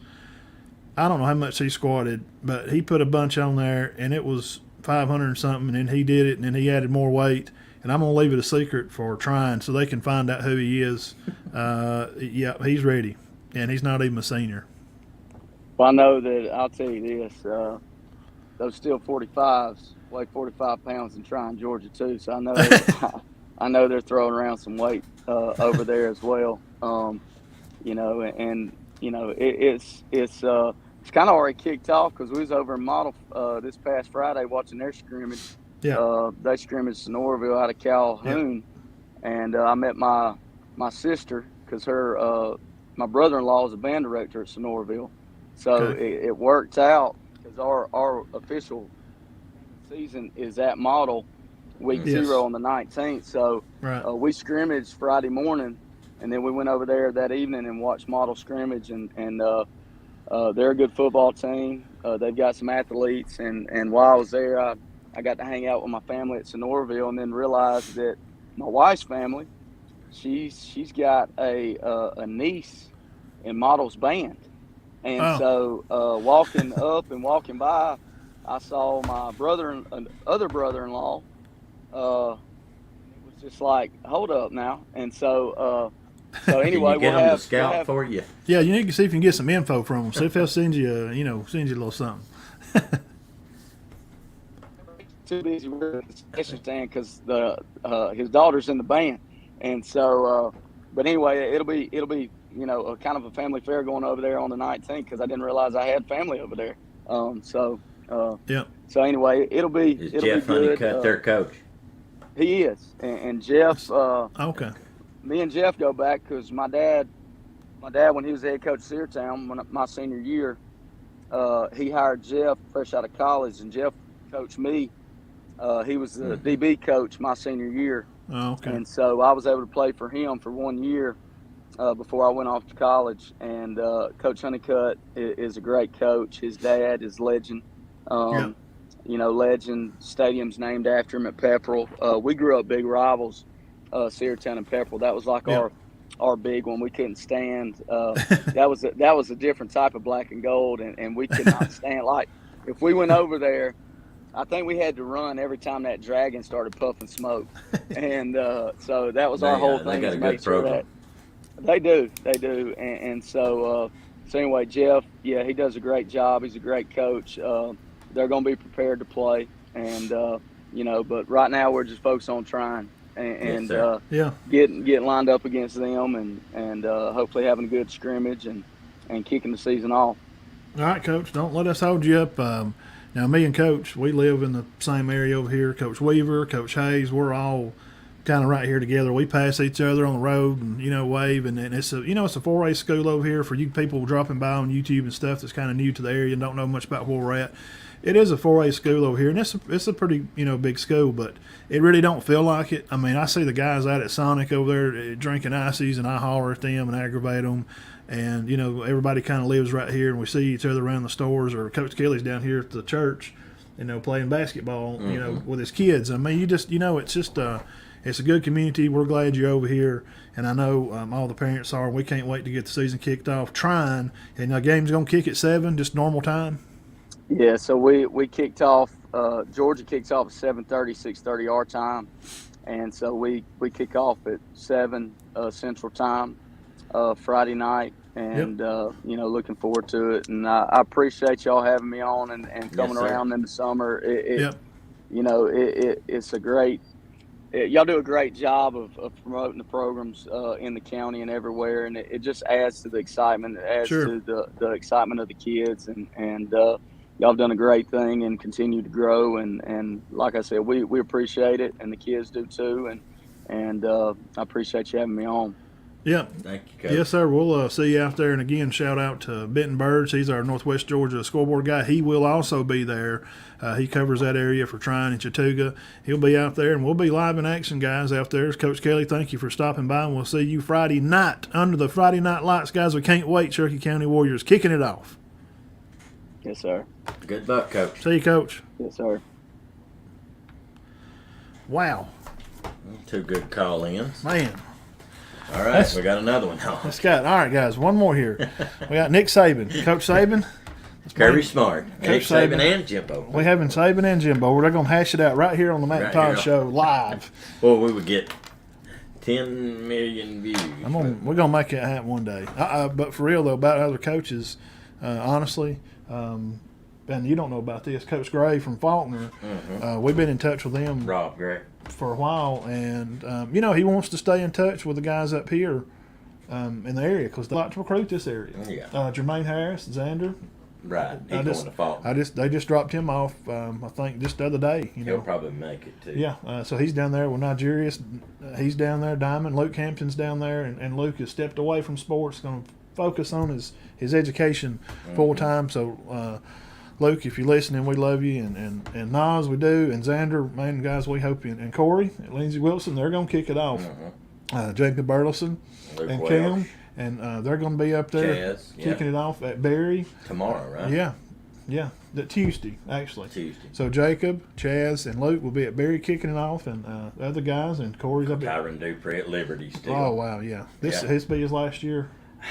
I don't know how much he squatted, but he put a bunch on there, and it was 500 and something, and then he did it, and then he added more weight. And I'm going to leave it a secret for Trion so they can find out who he is. Yeah, he's ready, and he's not even a senior. Well, I know that I'll tell you this. Those Steel 45s weigh 45 pounds in Trion, Georgia, too. So I know they're throwing around some weight over there as well. It's kind of already kicked off because we was over in Model this past Friday watching their scrimmage. Yeah. They scrimmaged Sonoraville out of Calhoun, and I met my sister because her my brother-in-law is a band director at Sonoraville, so Okay. it worked out because our official season is at Model week Yes. 0 on the 19th. So Right. we scrimmaged Friday morning, and then we went over there that evening and watched Model scrimmage, and they're a good football team. They've got some athletes, and while I was there, I got to hang out with my family at Sonoraville, and then realized that my wife's family, she's got a niece in Model's band, and Oh. so walking up and walking by, I saw my other brother-in-law. It was just like, hold up now, and so anyway, Can you get them to scout for you? Yeah, you need to see if you can get some info from them. See if they'll send you a little something. Too busy with the concession stand because his daughter's in the band, and so but anyway, it'll be a kind of a family fair going over there on the 19th because I didn't realize I had family over there. Yep. So anyway, it'll be Is it'll Jeff be good. Honeycutt their coach? He is, and Jeff. Okay. Me and Jeff go back because my dad when he was the head coach of Seartown, my senior year, he hired Jeff fresh out of college, and Jeff coached me. He was the DB coach my senior year, Oh, okay. and so I was able to play for him for 1 year before I went off to college. And Coach Honeycutt is a great coach. His dad is legend. Yeah. Legend. Stadium's named after him at Pepperell. We grew up big rivals, Seartown and Pepperell. That was like Yeah. our big one. We couldn't stand. That was a different type of black and gold, and we could not stand. Like if we went over there, I think we had to run every time that dragon started puffing smoke, and so that was our whole thing. They got a to good make sure program. that they do, and so anyway, Jeff, yeah, he does a great job. He's a great coach. They're going to be prepared to play, and but right now we're just focused on trying and Yeah. getting lined up against them, and hopefully having a good scrimmage and kicking the season off. All right, Coach. Don't let us hold you up. Now, me and Coach, we live in the same area over here. Coach Weaver, Coach Hayes, we're all kind of right here together. We pass each other on the road and wave, and it's a it's a 4A school over here for you people dropping by on YouTube and stuff that's kind of new to the area and don't know much about where we're at. It is a 4A school over here, and it's a pretty big school, but it really don't feel like it. I mean, I see the guys out at Sonic over there drinking ices, and I holler at them and aggravate them. And everybody kind of lives right here, and we see each other around the stores. Or Coach Kelly's down here at the church, playing basketball, with his kids. I mean, you just it's just it's a good community. We're glad you're over here, and I know all the parents are. We can't wait to get the season kicked off. Trying, and the game's gonna kick at 7, just normal time. Yeah, so we kicked off. Georgia kicks off at 7:30, 6:30 our time, and so we kick off at 7 Central Time Friday night, and looking forward to it. And I appreciate y'all having me on and coming around in the summer. It's a great. Y'all do a great job of promoting the programs in the county and everywhere, and it just adds to the excitement. It adds to the excitement of the kids, and y'all have done a great thing and continue to grow. And like I said, we appreciate it, and the kids do too. And I appreciate you having me on. Yeah. Thank you, Coach. Yes, sir. We'll see you out there. And again, shout out to Benton Birds. He's our Northwest Georgia scoreboard guy. He will also be there. He covers that area for Trion and Chattooga. He'll be out there, and we'll be live in action, guys, out there. Coach Kelly, thank you for stopping by, and we'll see you Friday night under the Friday night lights, guys. We can't wait. Cherokee County Warriors kicking it off. Yes, sir. Good luck, Coach. See you, Coach. Yes, sir. Wow. 2 good call-ins. Man. All right, we got another one. All right, guys, one more here. We got Nick Saban. Coach Saban. Kirby Smart. Nick Saban. Saban and Jimbo. We having Saban and Jimbo. We're going to hash it out right here on the Matt and Todd Show live. Well, we would get 10 million views. We're going to make it happen one day. But for real, though, about other coaches, honestly, and you don't know about this, Coach Gray from Faulkner, we've been in touch with him. Rob Gray. For a while, and he wants to stay in touch with the guys up here in the area because they like to recruit this area. Yeah. Jermaine Harris, Xander. Right. He's going to Faulkner. They just dropped him off. I think just the other day. He'll probably make it too. Yeah. So he's down there with Nigerius. He's down there. Diamond. Luke Hampton's down there, and Luke has stepped away from sports. Going to focus on his education full time. So, Luke, if you're listening, we love you, and Nas, we do, and Xander, man, guys, we hope you, and Corey, and Lindsey Wilson, they're going to kick it off. Jacob Burleson and Welsh. Kim, and they're going to be up there kicking it off at Berry tomorrow, right? Yeah, that Tuesday actually. Tuesday. So Jacob, Chaz, and Luke will be at Berry kicking it off, and the other guys, and Corey's up at Tyron Dupree at Liberty still. Oh wow, yeah. This be his last year.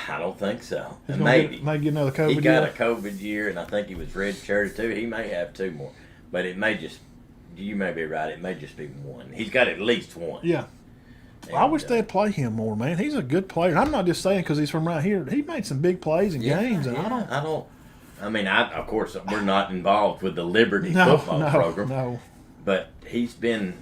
I don't think so. He's Maybe might get another COVID year. He got a COVID year, and I think he was redshirted too. He may have 2 more, but it may just. You may be right. It may just be 1. He's got at least 1. Yeah. And, I wish they'd play him more, man. He's a good player. And I'm not just saying because he's from right here. He made some big plays in games, and I don't. I mean, of course, we're not involved with the Liberty football program. No. But he's been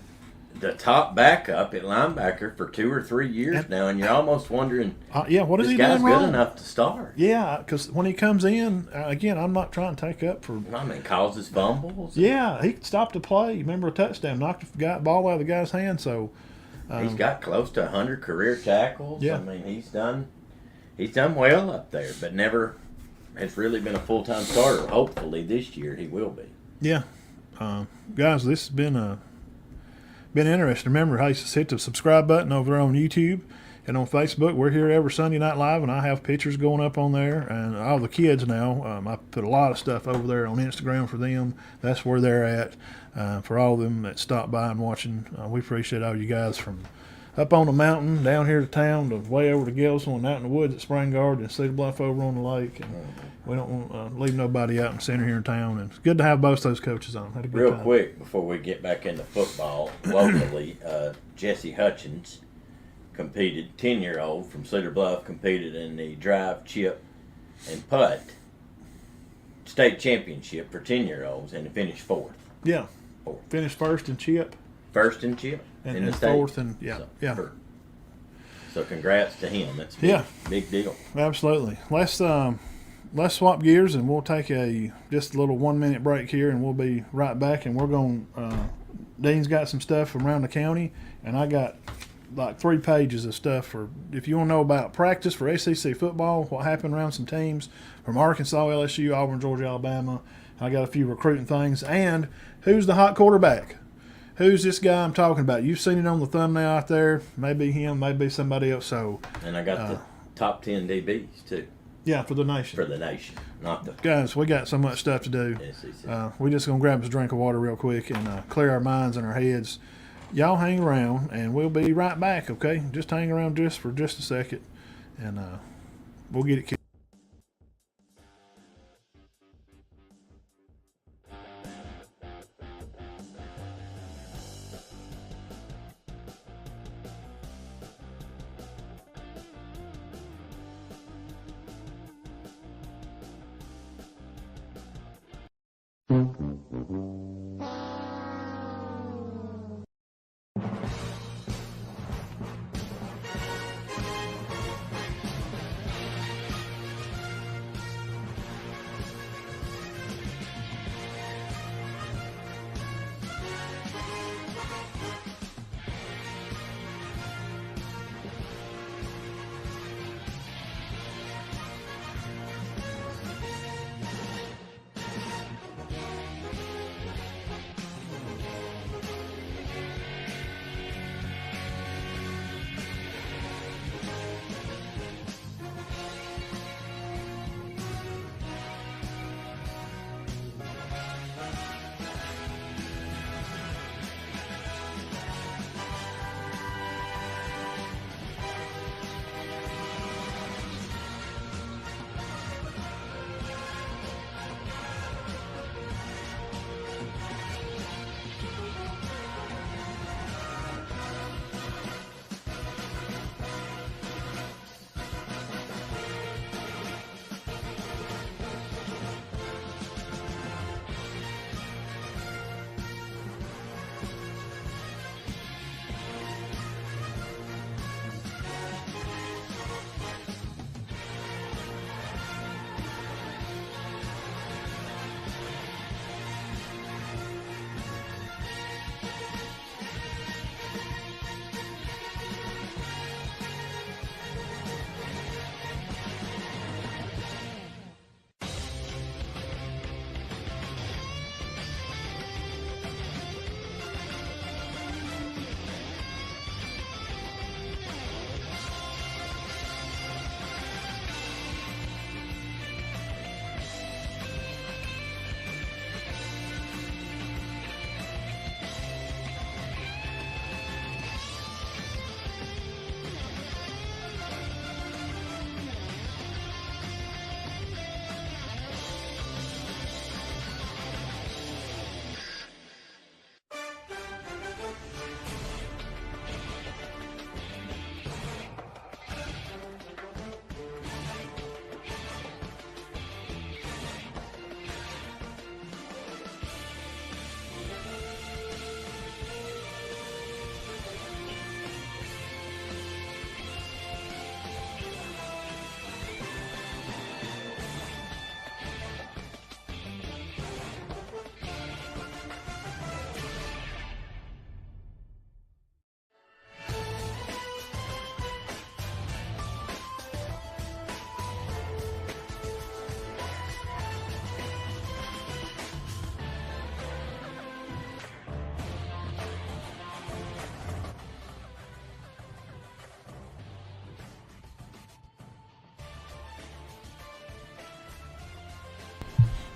the top backup at linebacker for 2 or 3 years now, and you're almost wondering, what is he guy's doing wrong? good enough to start? Yeah, because when he comes in, again, I'm not trying to take up for. I mean, causes fumbles. Yeah, he stopped the play. Remember a touchdown, knocked the ball out of the guy's hand. So he's got close to 100 career tackles. Yeah. I mean, he's done well up there, but never has really been a full-time starter. Hopefully this year he will be. Yeah, guys, this has been interesting. Remember, hey, hit the subscribe button over there on YouTube and on Facebook. We're here every Sunday night live, and I have pictures going up on there. And all the kids now, I put a lot of stuff over there on Instagram for them. That's where they're at. For all of them that stop by and watching, we appreciate all you guys from up on the mountain, down here to town, to way over to Gaylesville, and out in the woods at Spring Garden, and Cedar Bluff over on the lake. And we don't want to leave nobody out in the center here in town. And it's good to have both those coaches on. Had a good Real time. quick, before we get back into football, locally, Jesse Hutchins competed, 10-year-old from Cedar Bluff, competed in the drive, chip, and putt state championship for 10-year-olds, and finished 4th. Yeah. Finished first in chip. First in chip. And in the state. 4th, and So congrats to him. That's big deal. Absolutely. Let's swap gears, and we'll take just a little 1-minute break here, and we'll be right back. And we're going. Dean's got some stuff from around the county, and I got like 3 pages of stuff for if you want to know about practice for SEC football, what happened around some teams from Arkansas, LSU, Auburn, Georgia, Alabama. I got a few recruiting things, and who's the hot quarterback? Who's this guy I'm talking about? You've seen it on the thumbnail out there. Maybe him, maybe somebody else. So, and I got the top 10 DBs too. Yeah, for the nation. For the nation, not the guys. We got so much stuff to do. We just gonna grab us a drink of water real quick and clear our minds and our heads. Y'all hang around, and we'll be right back. Okay, just hang around just for just a second, and we'll get it kicked.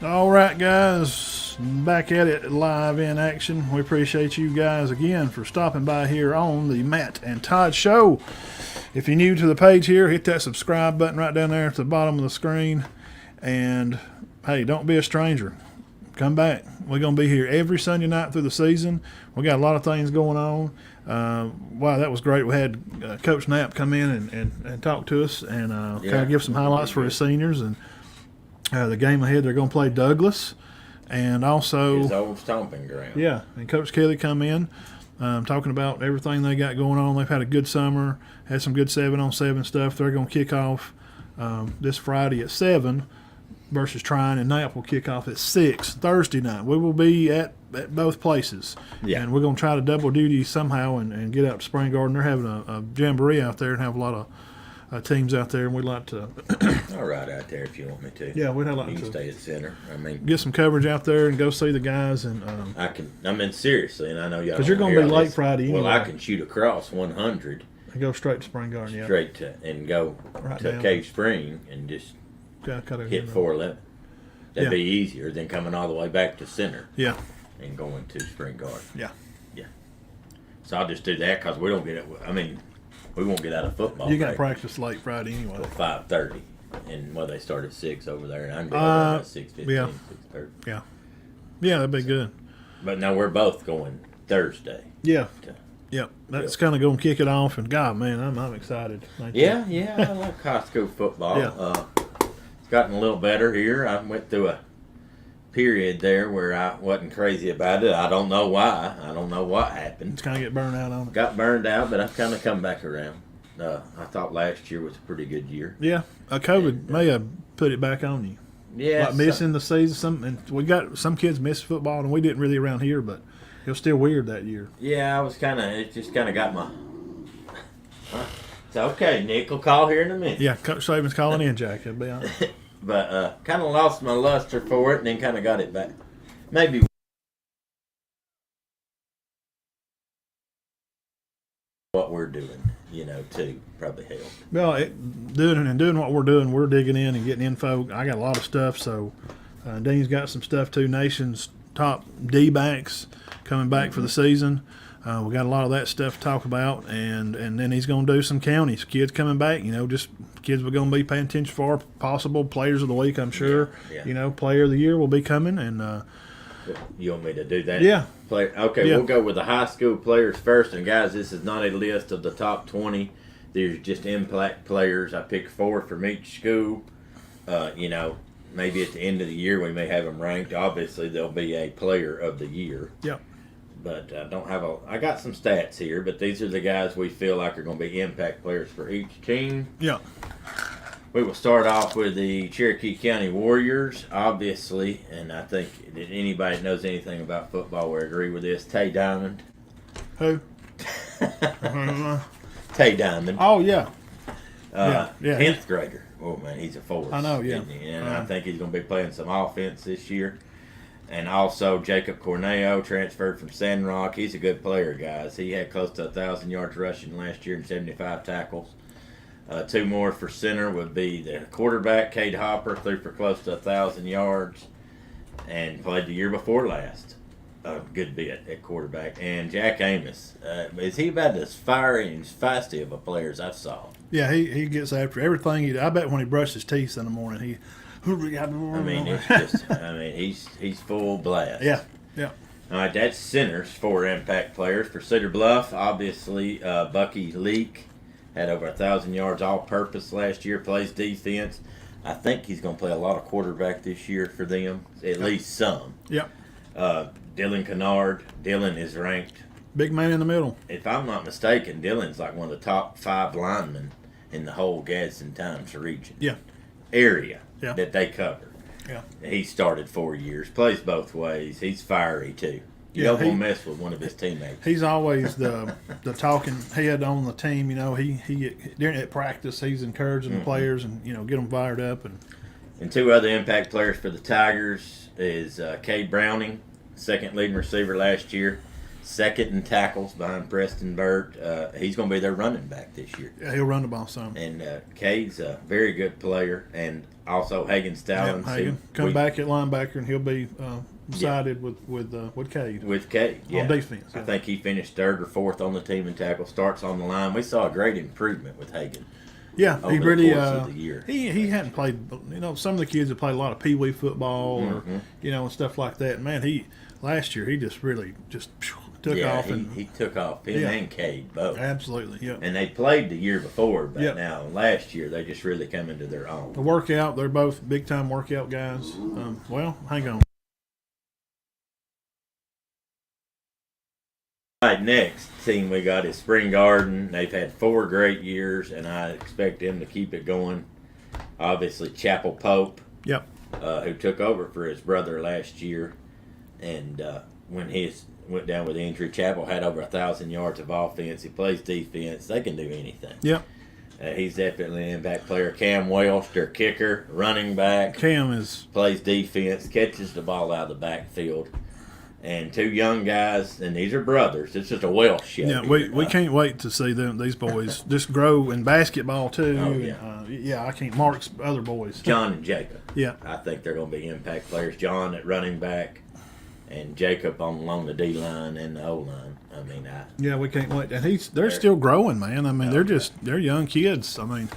All right, guys, back at it live in action. We appreciate you guys again for stopping by here on the Matt and Todd Show. If you're new to the page here, hit that subscribe button right down there at the bottom of the screen. And, hey, don't be a stranger. Come back. We're going to be here every Sunday night through the season. We got a lot of things going on. Wow, that was great. We had Coach Knapp come in and talk to us and kind of give some highlights for his seniors. And the game ahead, they're going to play Douglas. And also his old stomping ground. Yeah, and Coach Kelly come in talking about everything they got going on. They've had a good summer, had some good 7-on-7 stuff. They're going to kick off this Friday at 7 versus Trion, and Knapp will kick off at 6 Thursday night. We will be at both places. Yeah. And we're going to try to double duty somehow and get out to Spring Garden. They're having a Jamboree out there and have a lot of teams out there, and we'd like to I'll ride out there if you want me to. Yeah, we'd like you to can stay at center. I mean, get some coverage out there and go see the guys. And I can. I mean, seriously, and I know y'all. Because you're going to be late Friday anyway. Well, I can shoot across 100 and go straight to Spring Garden. Yeah, straight to and go right to down. Cave Spring and just hit 411. That'd be easier than coming all the way back to center. Yeah, and going to Spring Garden. Yeah. So I'll just do that because we don't get it. I mean, we won't get out of football. You got to practice late Friday anyway. 5:30, and they start at 6 over there, and I can get over at 6:15, 6:30. Yeah, that'd be good. But now we're both going Thursday. Yeah. That's kind of going to kick it off, and God, man, I'm excited. Yeah, I like high school football. Yeah. It's gotten a little better here. I went through a period there where I wasn't crazy about it. I don't know why. I don't know what happened. It's kind of get burned out on it. Got burned out, but I've kind of come back around. I thought last year was a pretty good year. Yeah, COVID may have put it back on you. Yeah, like missing the season. And we got some kids miss football, and we didn't really around here, but it was still weird that year. Yeah, it just kind of got my. It's okay. Nick will call here in a minute. Yeah, Coach Saban's calling in, Jack. I'll be honest. But kind of lost my luster for it, and then kind of got it back. Maybe what we're doing, too, probably helped. Well, doing what we're doing, we're digging in and getting info. I got a lot of stuff, so Dean's got some stuff too. Nation's top D-backs coming back for the season. We got a lot of that stuff to talk about, and then he's going to do some counties. Kids coming back, just kids we're going to be paying attention for, possible players of the week, I'm sure. Yeah. Player of the year will be coming. And you want me to do that? Yeah. Okay, Yeah. We'll go with the high school players first. And, guys, this is not a list of the top 20. These are just impact players. I picked 4 from each school. Maybe at the end of the year we may have them ranked. Obviously, they'll be a player of the year. Yeah. But I got some stats here, but these are the guys we feel like are going to be impact players for each team. Yeah. We will start off with the Cherokee County Warriors, obviously, and I think that anybody that knows anything about football will agree with this. Tay Diamond. Who? Tay Diamond. Oh, yeah. 10th grader. Oh, man, he's a force. I know, yeah. And I think he's going to be playing some offense this year. And also Jacob Corneo, transferred from Sandrock. He's a good player, guys. He had close to 1,000 yards rushing last year and 75 tackles. 2 more for center would be the quarterback, Cade Hopper, threw for close to 1,000 yards and played the year before last. A good bit at quarterback. And Jack Amos. Is he about as fiery and as feisty of a player as I saw? Yeah, he gets after everything. I bet when he brushes his teeth in the morning, he. I mean, it's just. He's full blast. Yeah. All right, that's centers, 4 impact players for Cedar Bluff. Obviously, Bucky Leak had over 1,000 yards all-purpose last year. Plays defense. I think he's going to play a lot of quarterback this year for them, at least some. Yep. Dylan Kennard. Dylan is ranked. Big man in the middle. If I'm not mistaken, Dylan's like one of the top 5 linemen in the whole Gadsden Times region. Yeah. Area. Yeah. That they cover. Yeah. He started 4 years, plays both ways. He's fiery too. You don't want to mess with one of his teammates. He's always the talking head on the team. He during at practice he's encouraging the players and get them fired up. And 2 other impact players for the Tigers is Cade Browning, second leading receiver last year, second in tackles behind Preston Burt. He's going to be their running back this year. Yeah, he'll run the ball some. And Cade's a very good player, and also Hagen Stallings. Hagen come back at linebacker, and he'll be sided with Cade. With Cade, yeah. On defense. Yeah. I think he finished third or fourth on the team in tackle. Starts on the line. We saw a great improvement with Hagen. Yeah, over he really. the course of the year. He hadn't played. Some of the kids have played a lot of pee wee football or and stuff like that. Man, last year he just really took off. He took off. Him and Cade both. Absolutely, yeah. And they played the year before, but now last year they just really come into their own. The workout, they're both big time workout guys. Hang on. All right, next team we got is Spring Garden. They've had 4 great years, and I expect them to keep it going. Obviously, Chapel Pope, who took over for his brother last year, and when he went down with injury, Chapel had over 1,000 yards of offense. He plays defense. They can do anything. Yep. He's definitely an impact player. Cam Welsh, their kicker, running back. Cam plays defense, catches the ball out of the backfield. And 2 young guys, and these are brothers. It's just a Welsh show. Yeah, we can't wait to see these boys just grow in basketball too. Oh, yeah. I can't. Mark's other boys. John and Jacob. Yeah. I think they're going to be impact players. John at running back, and Jacob along the D line and the O line. I mean, we can't wait. And they're still growing, man. I mean, they're young kids. I mean,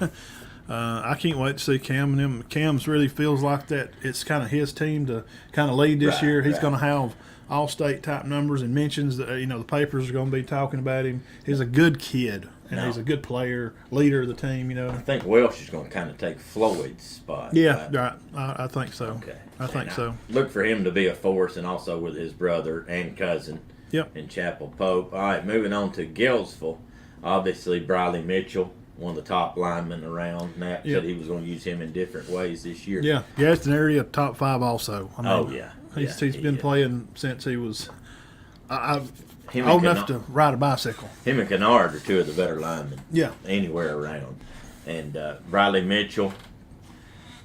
I can't wait to see Cam and them. Cam's really feels like that. It's kind of his team to kind of lead this year. He's going to have all-state type numbers and mentions that the papers are going to be talking about him. He's a good kid, and he's a good player, leader of the team. I think Welsh is going to kind of take Floyd's spot. Yeah, right. I think so. Okay, I think so. Look for him to be a force, and also with his brother and cousin. Yep. In Chapel Pope. All right, moving on to Gaylesville. Obviously, Briley Mitchell, one of the top linemen around. Knapp said he was going to use him in different ways this year. Yeah, Gadsden area top 5 also. He's been playing since he was old enough to ride a bicycle. Him and Kennard are 2 of the better linemen. Yeah. Anywhere around. And Briley Mitchell,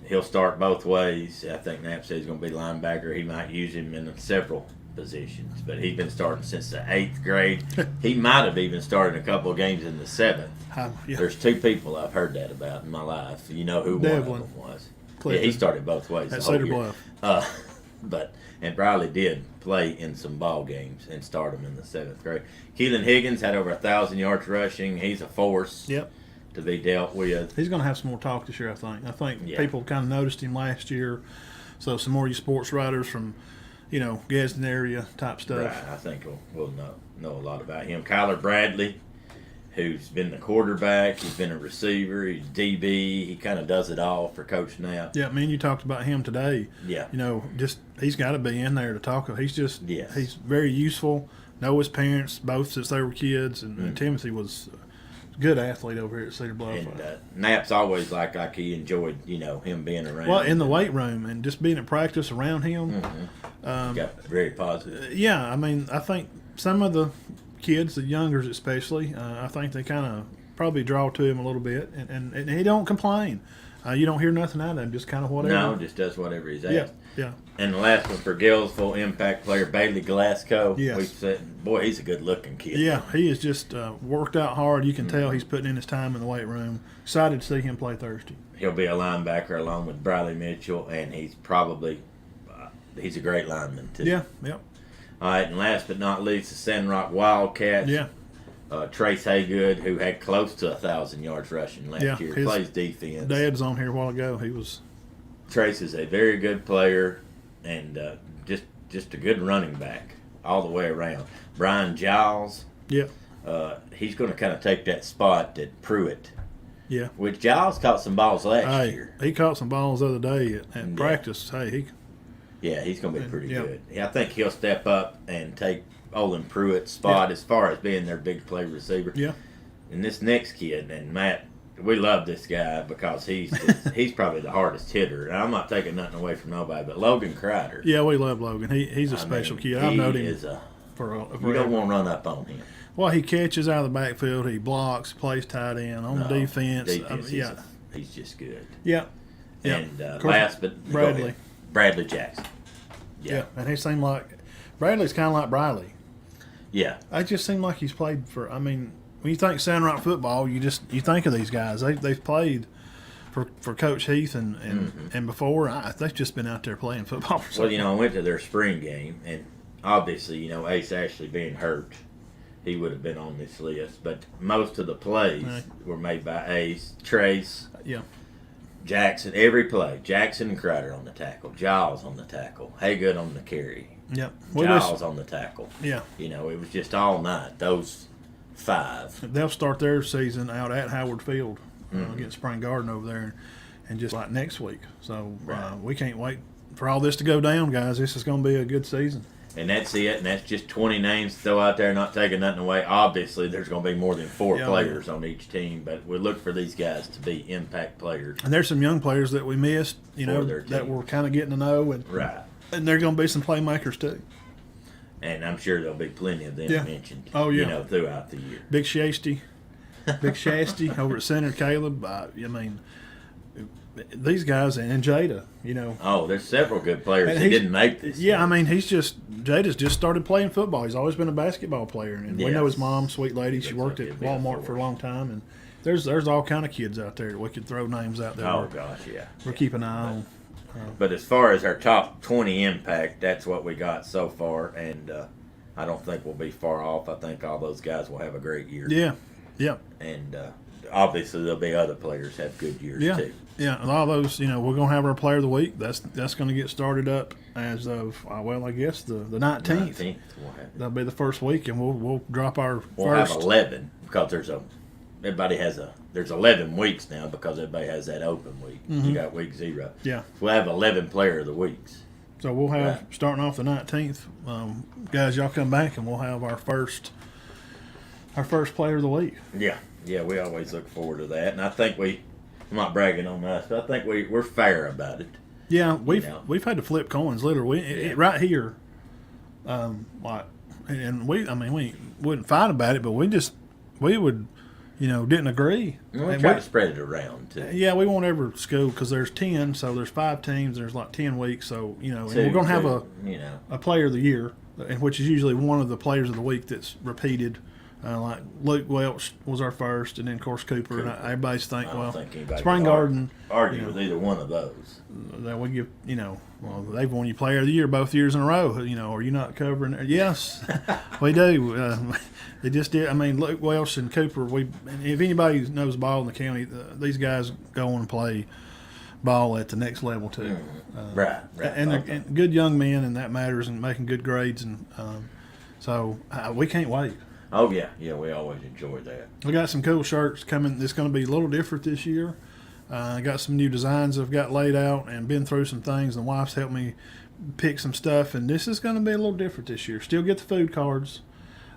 he'll start both ways. I think Knapp said he's going to be linebacker. He might use him in several positions, but he's been starting since the 8th grade. He might have even started a couple of games in the 7th. There's 2 people I've heard that about in my life. You know who Devlin. one of them was? Yeah, he started both ways. At Cedar Bluff. And Briley did play in some ball games and start them in the 7th grade. Keelan Higgins had over 1,000 yards rushing. He's a force to be dealt with. He's going to have some more talk this year, I think. I think people kind of noticed him last year. So some more of you sports writers from Gadsden area type stuff. Right. I think we'll know a lot about him. Kyler Bradley, who's been the quarterback, he's been a receiver, he's DB, he kind of does it all for Coach Knapp. Yeah, you talked about him today. Yeah. He's got to be in there to talk. He's very useful. Know his parents both since they were kids, and Timothy was a good athlete over here at Cedar Bluff. And Knapp's always like he enjoyed him being around. Well, in the weight room and just being at practice around him. Got very positive. I think some of the kids, the youngers especially, I think they kind of probably draw to him a little bit, and he don't complain. You don't hear nothing out of him, just kind of whatever. No, just does whatever he's asked. Yeah. And the last one for Gaylesville, impact player Bailey Glasgow. Yes. We said, boy, he's a good-looking kid. Yeah, he has just worked out hard. You can tell he's putting in his time in the weight room. Excited to see him play Thursday. He'll be a linebacker along with Briley Mitchell, and he's probably he's a great lineman, too. Yeah, yep. All right, and last but not least, the Sandrock Wildcats. Yeah. Trace Haygood, who had close to 1,000 yards rushing last year, plays defense. Dad's on here a while ago. Trace is a very good player and just a good running back all the way around. Brian Giles. Yeah. He's going to kind of take that spot that Pruitt. Yeah. Which Giles caught some balls last year. He caught some balls the other day at practice. He's going to be pretty good. I think he'll step up and take Olin Pruitt's spot as far as being their big play receiver. Yeah. And this next kid, and Matt, we love this guy because he's probably the hardest hitter. And I'm not taking nothing away from nobody, but Logan Crider. Yeah, we love Logan. He's a special kid. I've known him forever. You don't want to run up on him. Well, he catches out of the backfield. He blocks, plays tight end on defense. He's just good. Yeah. And last but Bradley Jackson. Yeah, and he seemed like Bradley's kind of like Briley. Yeah. It just seemed like he's played for. I mean, when you think Sound Right football, you think of these guys. They've played for Coach Heath and before. They've just been out there playing football. For Well, I went to their spring game, and obviously, Ace Ashley being hurt, he would have been on this list. But most of the plays were made by Ace, Trace, Jackson. Every play, Jackson and Crider on the tackle, Giles on the tackle, Haygood on the carry. Yep. Giles on the tackle. Yeah. It was just all night. Those 5. They'll start their season out at Howard Field against Spring Garden over there, and just like next week. So we can't wait for all this to go down, guys. This is going to be a good season. And that's it. And that's just 20 names to throw out there, not taking nothing away. Obviously, there's going to be more than 4 players on each team, but we look for these guys to be impact players. And there's some young players that we missed, that we're kind of getting to know. And, And there are going to be some playmakers, too. And I'm sure there'll be plenty of them mentioned, throughout the year. Big Shasty over at Center, Caleb. These guys and Jada, Oh, there's several good players that didn't make this. Yeah, I mean, Jada's just started playing football. He's always been a basketball player, and we know his mom, sweet lady. She worked at Walmart for a long time, and there's all kind of kids out there that we could throw names out there. Oh gosh, yeah. We're keeping an eye on. But as far as our top 20 impact, that's what we got so far, and I don't think we'll be far off. I think all those guys will have a great year. Yeah. And obviously there'll be other players have good years too. Yeah, and all those, we're going to have our Player of the Week. That's going to get started up as of, I guess, the 19th. That'll be the first week, and we'll drop our We'll have 11 because there's 11 weeks now because everybody has that open week. You got week 0. Yeah. So we'll have 11 Player of the Weeks. So we'll have, starting off the 19th, guys, y'all come back, and we'll have our first Player of the Week. Yeah, we always look forward to that, and I think I'm not bragging on us, but I think we're fair about it. Yeah, we've had to flip coins literally right here, and we wouldn't fight about it, but we would, didn't agree. And we try to spread it around too. Yeah, we won't ever school because there's 10, so there's 5 teams. There's like 10 weeks, so and we're gonna have a Player of the Year, which is usually one of the Players of the Week that's repeated. Like Luke Welch was our first, and then of course Cooper. And everybody's Spring Garden. Argue with either one of those. That we give, they've won you Player of the Year both years in a row. Are you not covering it? Yes, we do. They just did. I mean, Luke Welch and Cooper. If anybody knows ball in the county, these guys go on and play ball at the next level too. Right. And they're good young men, and that matters, and making good grades, and so we can't wait. Oh, yeah, we always enjoy that. We got some cool shirts coming. It's going to be a little different this year. I got some new designs I've got laid out and been through some things. The wife's helped me pick some stuff, and this is going to be a little different this year. Still get the food cards.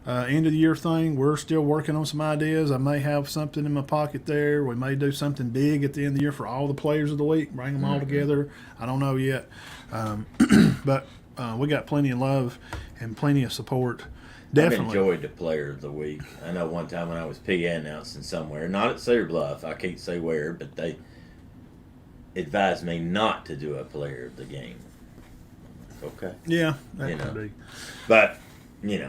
End of the year thing, we're still working on some ideas. I may have something in my pocket there. We may do something big at the end of the year for all the Players of the Week, bring them all together. I don't know yet. But we got plenty of love and plenty of support. Definitely. I've enjoyed the Player of the Week. I know one time when I was PA announcing somewhere, not at Cedar Bluff, I can't say where, but they advised me not to do a Player of the Game. Okay. Yeah, that could be. But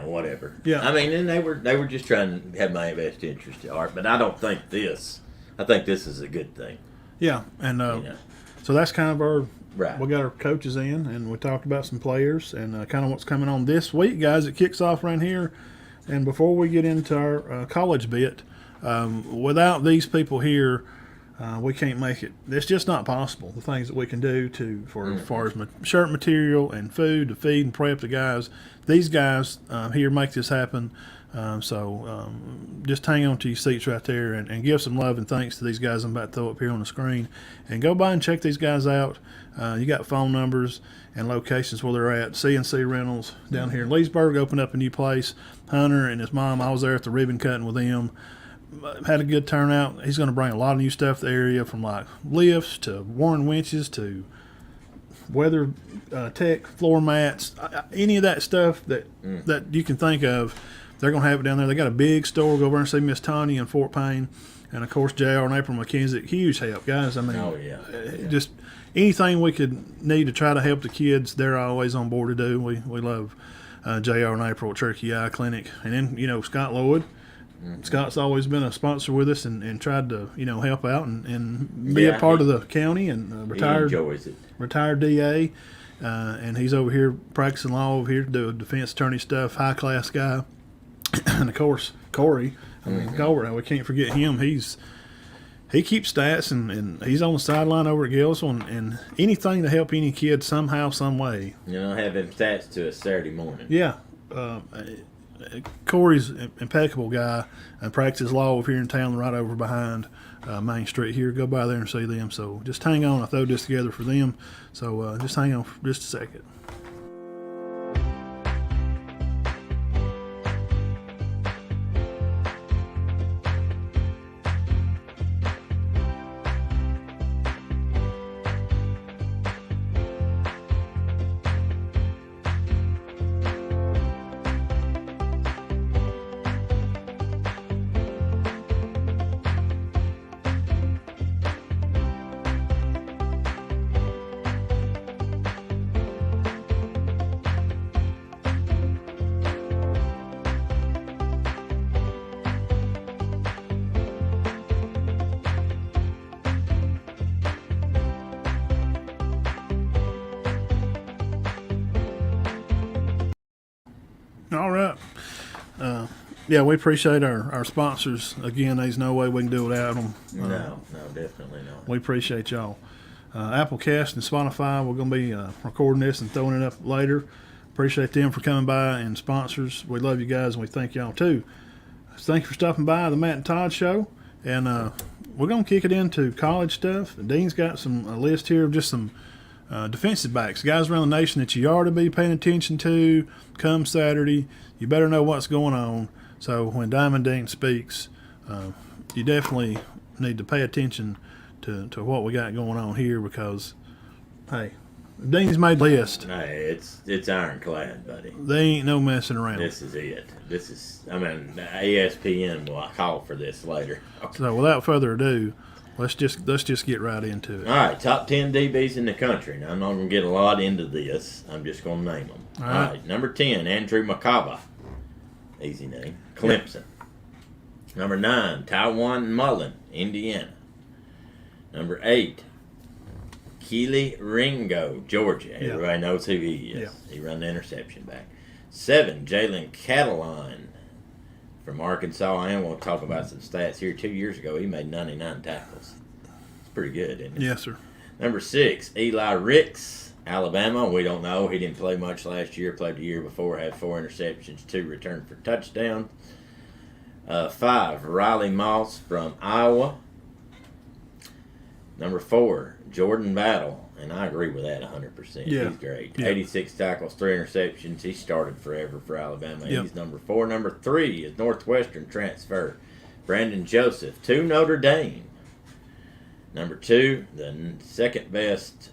whatever. Yeah. I mean, and they were just trying to have my best interest at heart, but I don't think this. I think this is a good thing. Yeah, and so that's kind of our. Right. We got our coaches in, and we talked about some players and kind of what's coming on this week, guys. It kicks off right here. And before we get into our college bit, without these people here, we can't make it. It's just not possible. The things that we can do as far as shirt material and food to feed and prep the guys. These guys here make this happen. So just hang on to your seats right there and give some love and thanks to these guys I'm about to throw up here on the screen. And go by and check these guys out. You got phone numbers and locations where they're at. CNC Rentals down here in Leesburg opened up a new place. Hunter and his mom, I was there at the ribbon cutting with them. Had a good turnout. He's going to bring a lot of new stuff to the area, from like lifts to Warren winches to weather tech floor mats, any of that stuff that you can think of. They're going to have it down there. They got a big store. Go over and see Miss Tanya in Fort Payne. And, of course, JR and April McKenzie. Huge help, guys. I mean, just anything we could need to try to help the kids, they're always on board to do. We love JR and April at Cherokee Eye Clinic. And then, Scott Lloyd. Mm-hmm. Scott's always been a sponsor with us and tried to, help out and be a part of the county and retired. He enjoys it. Retired DA. And he's over here practicing law over here to do defense attorney stuff, high-class guy. And, of course, Corey. Corey, we can't forget him. He keeps stats, and he's on the sideline over at Gaylesville, and anything to help any kid somehow, some way. Have him stats to a Saturday morning. Yeah. Corey's an impeccable guy and practices law over here in town right over behind Main Street here. Go by there and see them. So just hang on. I throw this together for them. So just hang on for just a second. All right. Yeah, we appreciate our sponsors. Again, there's no way we can do without them. No, definitely not. We appreciate y'all. Applecast and Spotify, we're going to be recording this and throwing it up later. Appreciate them for coming by and sponsors. We love you guys, and we thank y'all too. Thank you for stopping by the Matt and Todd Show. And we're going to kick it into college stuff. Dean's got a list here of just some defensive backs, guys around the nation that you ought to be paying attention to come Saturday. You better know what's going on. So when Diamond Dean speaks, you definitely need to pay attention to what we got going on here because, hey, Dean's made a list. Hey, it's ironclad, buddy. They ain't no messing around. This is it. ESPN will call for this later. Okay. So without further ado, let's just get right into it. All right, top 10 DBs in the country. Now, I'm not going to get a lot into this. I'm just going to name them. All right. Number 10, Andrew McCava. Easy name. Clemson. Yep. Number 9, Tywan Mullen, Indiana. Number 8, Keely Ringo, Georgia. Yep. Everybody knows who he is. Yep. He run the interception back. 7, Jalen Cataline from Arkansas. I am going to talk about some stats here. 2 years ago, he made 99 tackles. It's pretty good, isn't it? Yes, sir. Number 6, Eli Ricks, Alabama. We don't know. He didn't play much last year. Played the year before. Had 4 interceptions, 2 returned for touchdowns. 5, Riley Moss from Iowa. Number 4, Jordan Battle. And I agree with that 100%. Yeah. He's great. Yeah. 86 tackles, 3 interceptions. He started forever for Alabama. Yep. He's number 4. Number 3 is Northwestern transfer, Brandon Joseph to Notre Dame. Number 2, the second best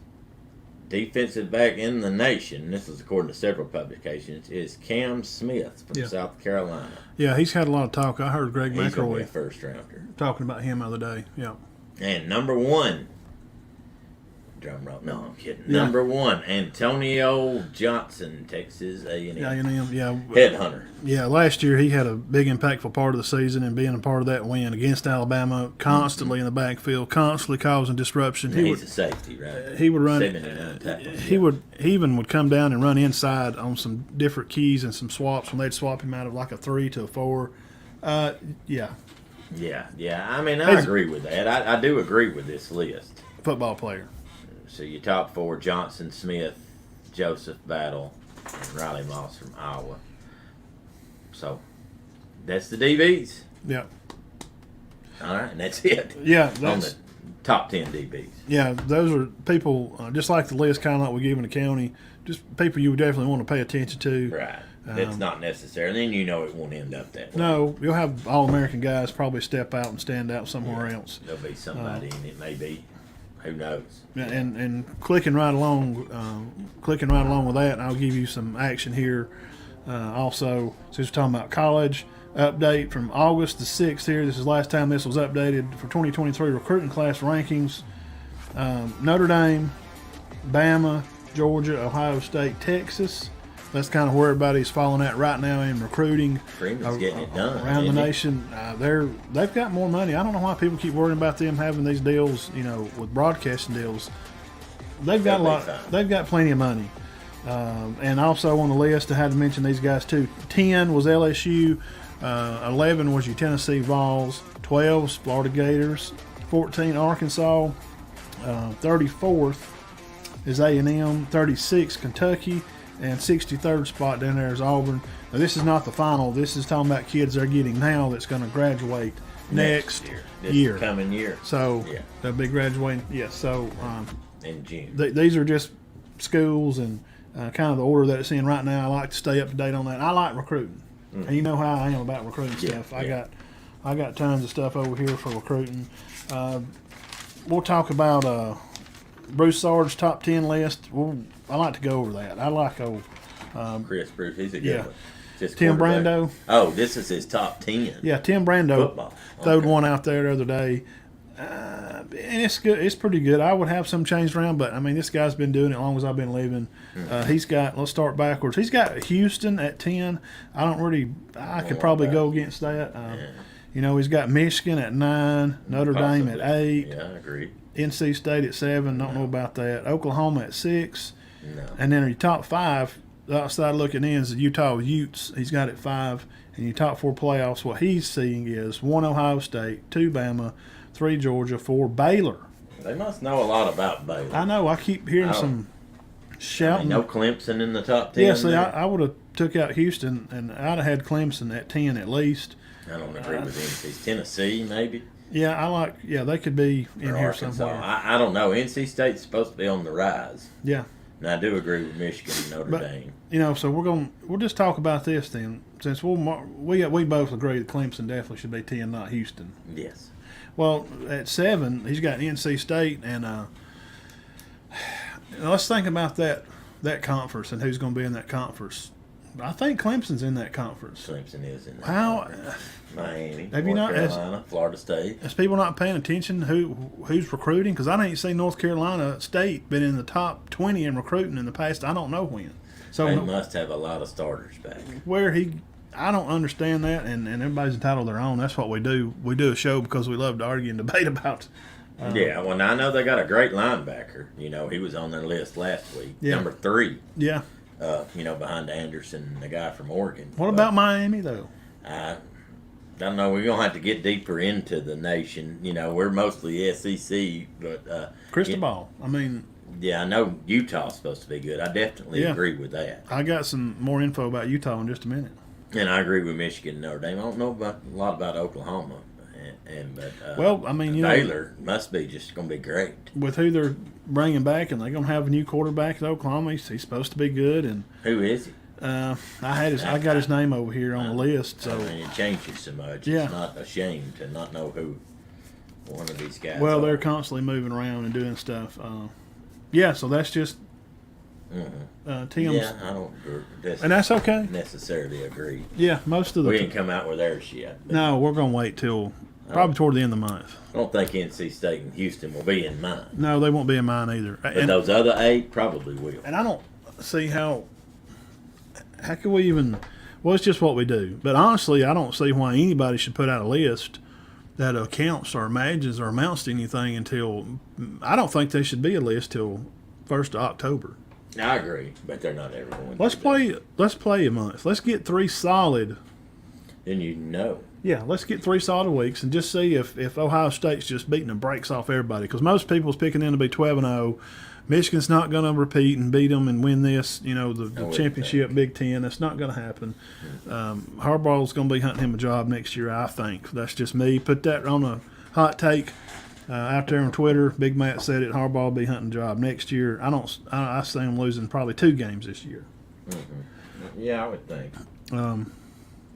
defensive back in the nation, this is according to several publications, is Cam Smith from South Carolina. Yeah, he's had a lot of talk. I heard Greg He's going to be a McElroy first rounder. talking about him the other day. Yeah. And number 1, drum roll. No, I'm kidding. Yeah. Number 1, Antonio Johnson, Texas A&M. Yeah. Headhunter. Yeah, last year he had a big impactful part of the season and being a part of that win against Alabama, constantly in the backfield, constantly causing disruption. He's a safety, right? He would run. 79 tackles. He even would come down and run inside on some different keys and some swaps when they'd swap him out of like a 3 to a 4. Yeah. I mean, I agree with that. I do agree with this list. Football player. So your top 4, Johnson, Smith, Joseph Battle, and Riley Moss from Iowa. So that's the DBs. Yeah. All right, and that's it. Yeah. On the top 10 DBs. Yeah, those are people, just like the list kind of like we give in the county, just people you would definitely want to pay attention to. Right. That's not necessary. Then you know it won't end up that way. No, you'll have All-American guys probably step out and stand out somewhere else. There'll be somebody, and it may be. Who knows? And clicking right along with that, I'll give you some action here. Also, since we're talking about college, update from August the 6th here. This is the last time this was updated for 2023 recruiting class rankings. Notre Dame, Bama, Georgia, Ohio State, Texas. That's kind of where everybody's falling at right now in recruiting. Freeman's getting it done around the isn't he? nation. They've got more money. I don't know why people keep worrying about them having these deals. With broadcasting deals, they've got a lot. They've got plenty of money. And also on the list, I had to mention these guys too. 10 was LSU, 11 was your Tennessee Vols, 12 was Florida Gators, 14 Arkansas, 34th is A&M, 36 Kentucky, and 63rd spot down there is Auburn. Now, this is not the final. This is talking about kids they're getting now that's going to graduate next year. Coming year. So they'll be graduating. Yes. So in June. These are just schools and kind of the order that it's in right now. I like to stay up to date on that. I like recruiting, and you know how I am about recruiting stuff. I got tons of stuff over here for recruiting. We'll talk about Bruce Sard's top 10 list. I like to go over that. I like Chris Bruce, he's a good one. Just Tim Brando. Oh, this is his top 10. Yeah, Tim Brando Football. throwed one out there the other day. And it's good. It's pretty good. I would have some changed around, but I mean, this guy's been doing it as long as I've been living. He's got. Let's start backwards. He's got Houston at 10. I could probably go against that. He's got Michigan at 9, Notre Dame at 8. Yeah, I agree. NC State at 7. Don't know about that. Oklahoma at 6. No. And then your top 5, the outside looking in, is the Utah Utes. He's got at 5. And your top 4 playoffs, what he's seeing is 1 Ohio State, 2 Bama, 3 Georgia, 4 Baylor. They must know a lot about Baylor. I know. I keep hearing some shouting. No Clemson in the top 10. Yeah, see, I would have took out Houston, and I'd have had Clemson at 10 at least. I don't agree with NC. Tennessee, maybe. Yeah, they could be in or here Arkansas. somewhere. I don't know. NC State's supposed to be on the rise. Yeah. And I do agree with Michigan and Notre Dame. So we'll just talk about this then, since we both agree that Clemson definitely should be 10, not Houston. Yes. Well, at 7, he's got NC State, and let's think about that conference and who's going to be in that conference. I think Clemson's in that conference. Clemson is in that conference. Miami, North Carolina, Florida State. Is people not paying attention who's recruiting? Because I ain't seen North Carolina State been in the top 20 in recruiting in the past. I don't know when. So they must have a lot of starters back. I don't understand that, and everybody's entitled to their own. That's what we do. We do a show because we love to argue and debate about. Well, I know they got a great linebacker. He was on their list last week. Yeah. Number 3. Yeah. Behind Anderson, the guy from Oregon. What about Miami, though? I don't know. We're going to have to get deeper into the nation. We're mostly SEC, but Cristobal. Yeah, I know Utah's supposed to be good. I definitely agree with that. I got some more info about Utah in just a minute. And I agree with Michigan and Notre Dame. I don't know a lot about Oklahoma. Baylor must be just going to be great. With who they're bringing back, and they're going to have a new quarterback at Oklahoma. He's supposed to be good. And who is he? I got his name over here on the list. So it changes so much. Yeah. It's not a shame to not know who one of these guys. Well, they're constantly moving around and doing stuff. So that's just Tim's. Yeah, I don't. And that's okay. Necessarily agree. Yeah, most of the. We didn't come out with theirs yet. No, we're going to wait till probably toward the end of the month. I don't think NC State and Houston will be in mine. No, they won't be in mine either. But those other 8 probably will. And I don't see how can we even. Well, it's just what we do. But honestly, I don't see why anybody should put out a list that accounts or imagines or amounts to anything until. I don't think there should be a list till 1st of October. I agree, but they're not ever going. Let's play a month. Let's get 3 solid. Then Yeah, let's get 3 solid weeks and just see if Ohio State's just beating the brakes off everybody. Because most people's picking them to be 12-0. Michigan's not going to repeat and beat them and win this, the championship, Big Ten. That's not going to happen. Harbaugh's going to be hunting him a job next year, I think. That's just me. Put that on a hot take out there on Twitter. Big Matt said it. Harbaugh will be hunting a job next year. I see him losing probably 2 games this year. Mm-hmm. Yeah, I would think.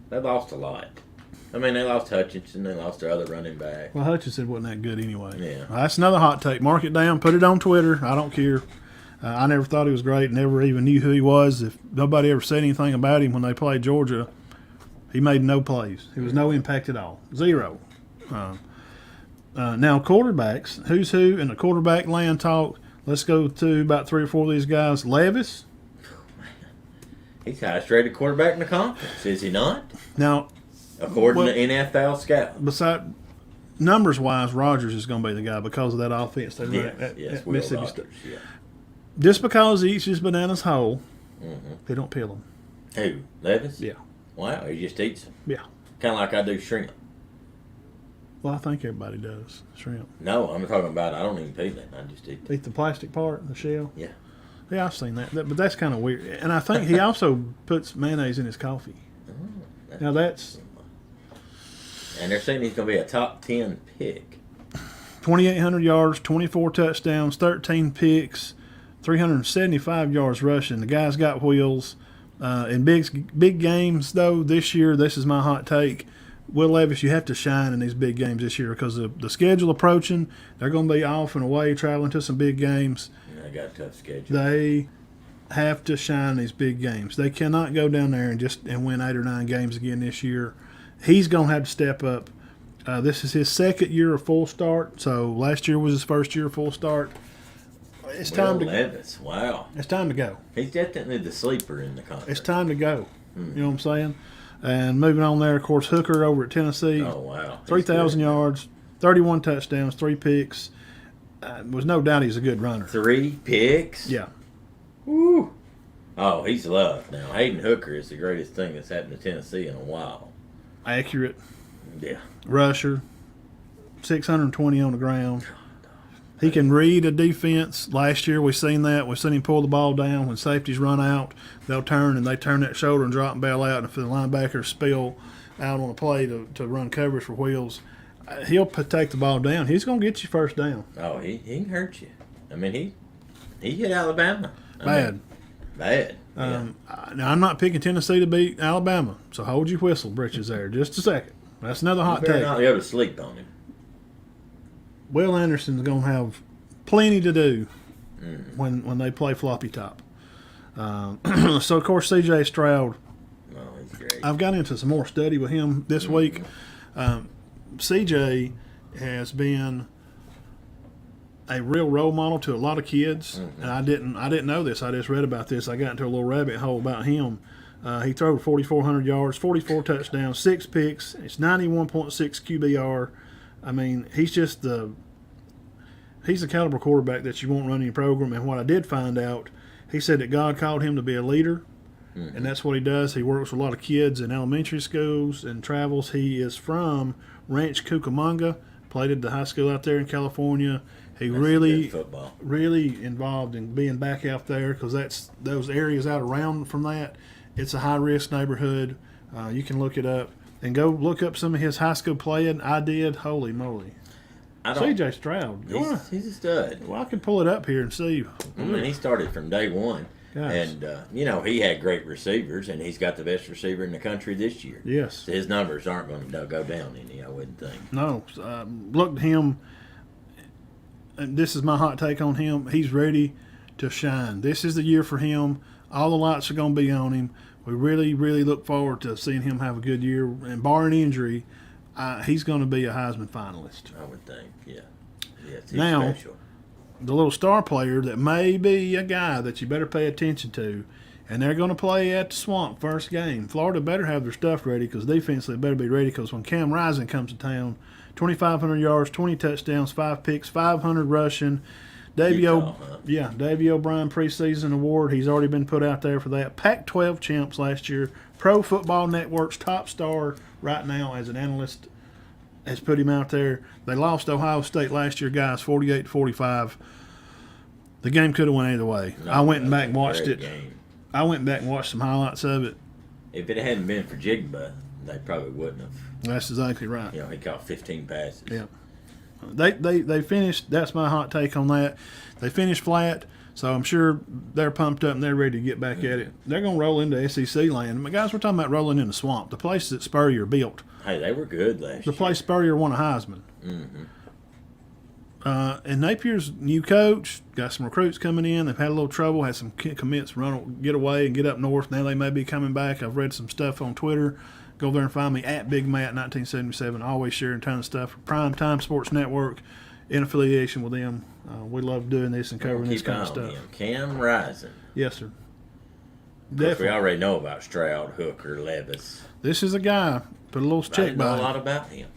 They lost a lot. They lost Hutchinson. They lost their other running back. Well, Hutchinson wasn't that good anyway. Yeah. That's another hot take. Mark it down. Put it on Twitter. I don't care. I never thought he was great. Never even knew who he was. If nobody ever said anything about him when they played Georgia, he made no plays. He was no impact at all. 0. Now, quarterbacks. Who's who in the quarterback land talk? Let's go to about 3 or 4 of these guys. Levis. He's the highest rated quarterback in the conference, is he not? Now, According to NFL Scout. beside numbers wise, Rogers is going to be the guy because of that offense they run Yes, at Will Mississippi Rogers, State. yeah. Just because he eats his bananas whole, they don't peel him. Who? Levis? Yeah. Wow, he just eats them. Yeah. Kind of like I do shrimp. Well, I think everybody does shrimp. No, I'm talking about I don't even peel it. I just eat it. Eat the plastic part, the shell. Yeah. Yeah, I've seen that, but that's kind of weird. And I think he also puts mayonnaise in his coffee. Now that's And they're saying he's going to be a top 10 pick. 2,800 yards, 24 touchdowns, 13 picks, 375 yards rushing. The guy's got wheels. In big games, though, this year, this is my hot take. Will Levis, you have to shine in these big games this year because of the schedule approaching. They're going to be off and away traveling to some big games. They got a tough schedule. They have to shine these big games. They cannot go down there and win 8 or 9 games again this year. He's going to have to step up. This is his second year of full start. So last year was his first year of full start. It's time to Levis, wow. It's time to go. He's definitely the sleeper in the conference. It's time to go. You know what I'm saying? And moving on there, of course, Hooker over at Tennessee. Oh, wow. 3,000 yards, 31 touchdowns, 3 picks. There was no doubt he's a good runner. 3 picks? Yeah. Woo. Oh, he's loved now. Hayden Hooker is the greatest thing that's happened to Tennessee in a while. Accurate. Yeah. Rusher. 620 on the ground. He can read a defense. Last year we seen that. We've seen him pull the ball down. When safeties run out, they'll turn and they turn that shoulder and drop and bail out. And if the linebackers spill out on a play to run coverage for wheels, he'll take the ball down. He's going to get you first down. Oh, he can hurt you. I mean, he hit Alabama. Bad. Bad. Yeah. Now, I'm not picking Tennessee to beat Alabama, so hold your whistle, britches, there. Just a second. That's another hot You better take. not go to sleep on him. Will Anderson's going to have plenty to do when they play floppy top. So, of course, C.J. Stroud. Oh, he's great. I've got into some more study with him this week. C.J. has been a real role model to a lot of kids, and I didn't know this. I just read about this. I got into a little rabbit hole about him. He threw 4,400 yards, 44 touchdowns, 6 picks. It's 91.6 QBR. I mean, he's the caliber quarterback that you want running your program. And what I did find out, he said that God called him to be a leader, and that's what he does. He works with a lot of kids in elementary schools and travels. He is from Ranch Cucamonga, played at the high school out there in California. He really involved in being back out there because that's those areas out around from that. It's a high-risk neighborhood. You can look it up. And go look up some of his high school playing. I did. Holy moly. C.J. Stroud. He's a stud. Well, I can pull it up here and see. I mean, he started from day one. Gosh. And, he had great receivers, and he's got the best receiver in the country this year. Yes. So his numbers aren't going to go down any, I wouldn't think. No. Look at him. And this is my hot take on him. He's ready to shine. This is the year for him. All the lights are going to be on him. We really, really look forward to seeing him have a good year. And barring injury, he's going to be a Heisman finalist. I would think, yeah. Yes, he's Now, special. The little star player that may be a guy that you better pay attention to, and they're going to play at the Swamp first game. Florida better have their stuff ready because defensively they better be ready because when Cam Rising comes to town, 2,500 yards, 20 touchdowns, 5 picks, 500 rushing. Davey O'Brien preseason award. He's already been put out there for that. Pac-12 champs last year. Pro Football Network's top star right now as an analyst has put him out there. They lost Ohio State last year, guys, 48-45. The game could have went either way. I went back and watched it. I went back and watched some highlights of it. If it hadn't been for Jigba, they probably wouldn't have. That's exactly right. He caught 15 passes. Yeah. They finished. That's my hot take on that. They finished flat, so I'm sure they're pumped up and they're ready to get back at it. They're going to roll into SEC land. But guys, we're talking about rolling in the Swamp, the place that Spurrier built. Hey, they were good last year. The place Spurrier won a Heisman. And Napier's new coach, got some recruits coming in. They've had a little trouble, had some commits get away and get up north. Now they may be coming back. I've read some stuff on Twitter. Go there and find me at Big Matt 1977. Always sharing a ton of stuff for Prime Time Sports Network in affiliation with them. We love doing this and covering this kind of stuff. Cam Rising. Yes, sir. We already know about Stroud, Hooker, Levis. This is a guy. Put a little I check didn't know by a him. lot about him.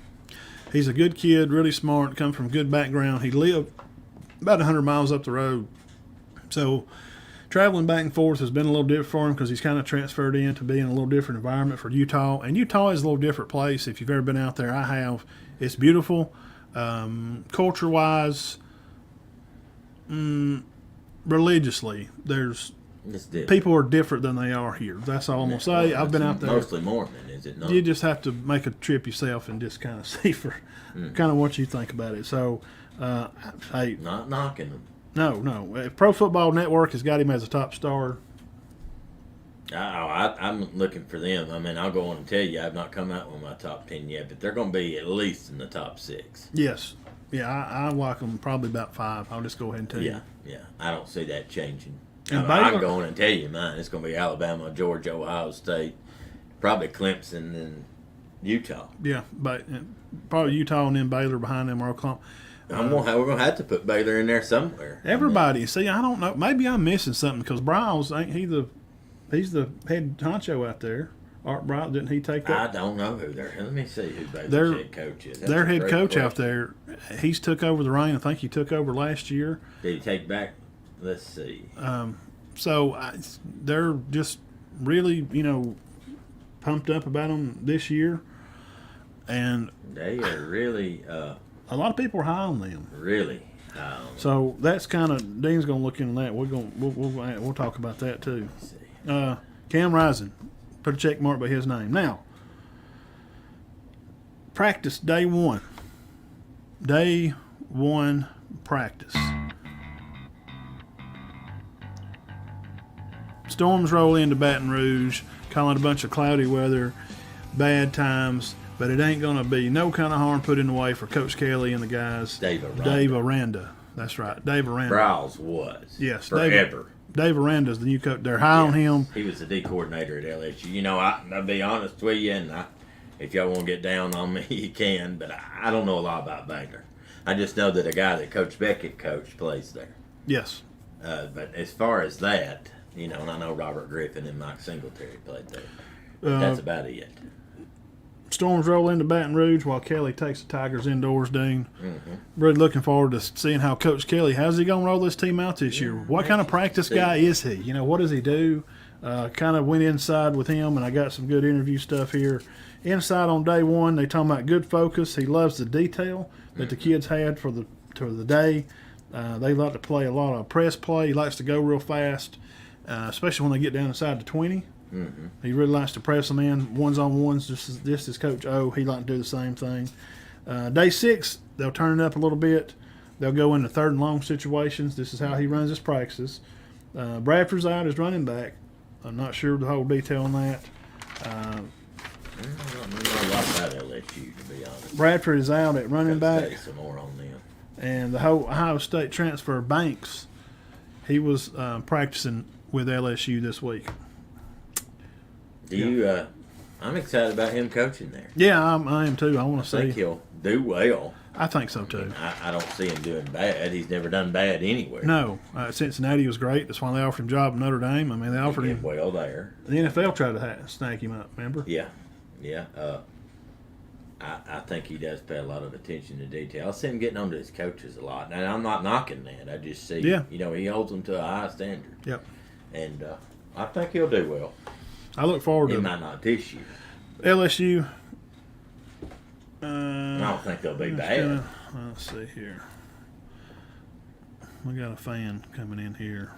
He's a good kid, really smart, come from a good background. He lived about 100 miles up the road. So traveling back and forth has been a little different for him because he's kind of transferred into being a little different environment for Utah. And Utah is a little different place. If you've ever been out there, I have. It's beautiful. Culture-wise, religiously, people are different than they are here. That's all I'm going to say. I've been out there. Mostly Mormon, is it not? You just have to make a trip yourself and just kind of see for kind of what you think about it. So, hey. Not knocking them. No. If Pro Football Network has got him as a top star. I'm looking for them. I mean, I'll go on and tell you, I've not come out with my top 10 yet, but they're going to be at least in the top 6. Yes. Yeah, I like them probably about 5. I'll just go ahead and tell you. Yeah. I don't see that changing. And I'm going and tell you mine. It's going to be Alabama, Georgia, Ohio State, probably Clemson, and Utah. Yeah, but probably Utah and then Baylor behind them or Oklahoma. We're going to have to put Baylor in there somewhere. Everybody. See, I don't know. Maybe I'm missing something because Bryles, he's the head honcho out there. Art Bryles, didn't he take that? I don't know who they're. Let me see who Baylor's head coach is. Their head coach out there, he's took over the reign. I think he took over last year. Did he take back? Let's see. They're just really, pumped up about them this year. And they are really... a lot of people are high on them. Really? So that's kind of Dean's going to look into that. We'll talk about that too. Cam Rising, put a check mark by his name. Now, practice day 1. Day 1 practice. Storms roll into Baton Rouge, calling a bunch of cloudy weather, bad times. But it ain't going to be no kind of harm put in the way for Coach Kelly and the guys. Dave Aranda. That's right. Dave Aranda. Bryles was. Yes. Forever. Dave Aranda's the new coach. They're high on him. He was the D coordinator at LSU. I'll be honest with you, and if y'all want to get down on me, you can. But I don't know a lot about Baylor. I just know that a guy that Coach Beckett coached plays there. Yes. But as far as that, and I know Robert Griffin and Mike Singletary played there. That's about it. Storms roll into Baton Rouge while Kelly takes the Tigers indoors, Dean. Mm-hmm. Really looking forward to seeing how Coach Kelly, how's he going to roll this team out this year? What kind of practice guy is he? What does he do? Kind of went inside with him, and I got some good interview stuff here. Inside on day 1, they talking about good focus. He loves the detail that the kids had for the day. They like to play a lot of press play. He likes to go real fast, especially when they get down inside the 20. Mm-hmm. He really likes to press them in ones-on-ones, just as Coach O. He likes to do the same thing. Day 6, they'll turn it up a little bit. They'll go into 3rd and long situations. This is how he runs his practices. Bradford's out as running back. I'm not sure the whole detail on that. I don't know a lot about LSU, to be honest. Bradford is out at running back. Say some more on them. And the whole Ohio State transfer Banks, he was practicing with LSU this week. I'm excited about him coaching there. Yeah, I am too. I want to I see. think he'll do well. I think so too. I don't see him doing bad. He's never done bad anywhere. No, Cincinnati was great. That's why they offered him a job at Notre Dame. I mean, they offered him. Well there. The NFL tried to snag him up. Remember? Yeah. I think he does pay a lot of attention to detail. I see him getting onto his coaches a lot, and I'm not knocking that. I just see, he holds them to a high standard. Yep. And I think he'll do well. I look forward to it. He might not this year. LSU. I don't think they'll be bad. Let's see here. We got a fan coming in here.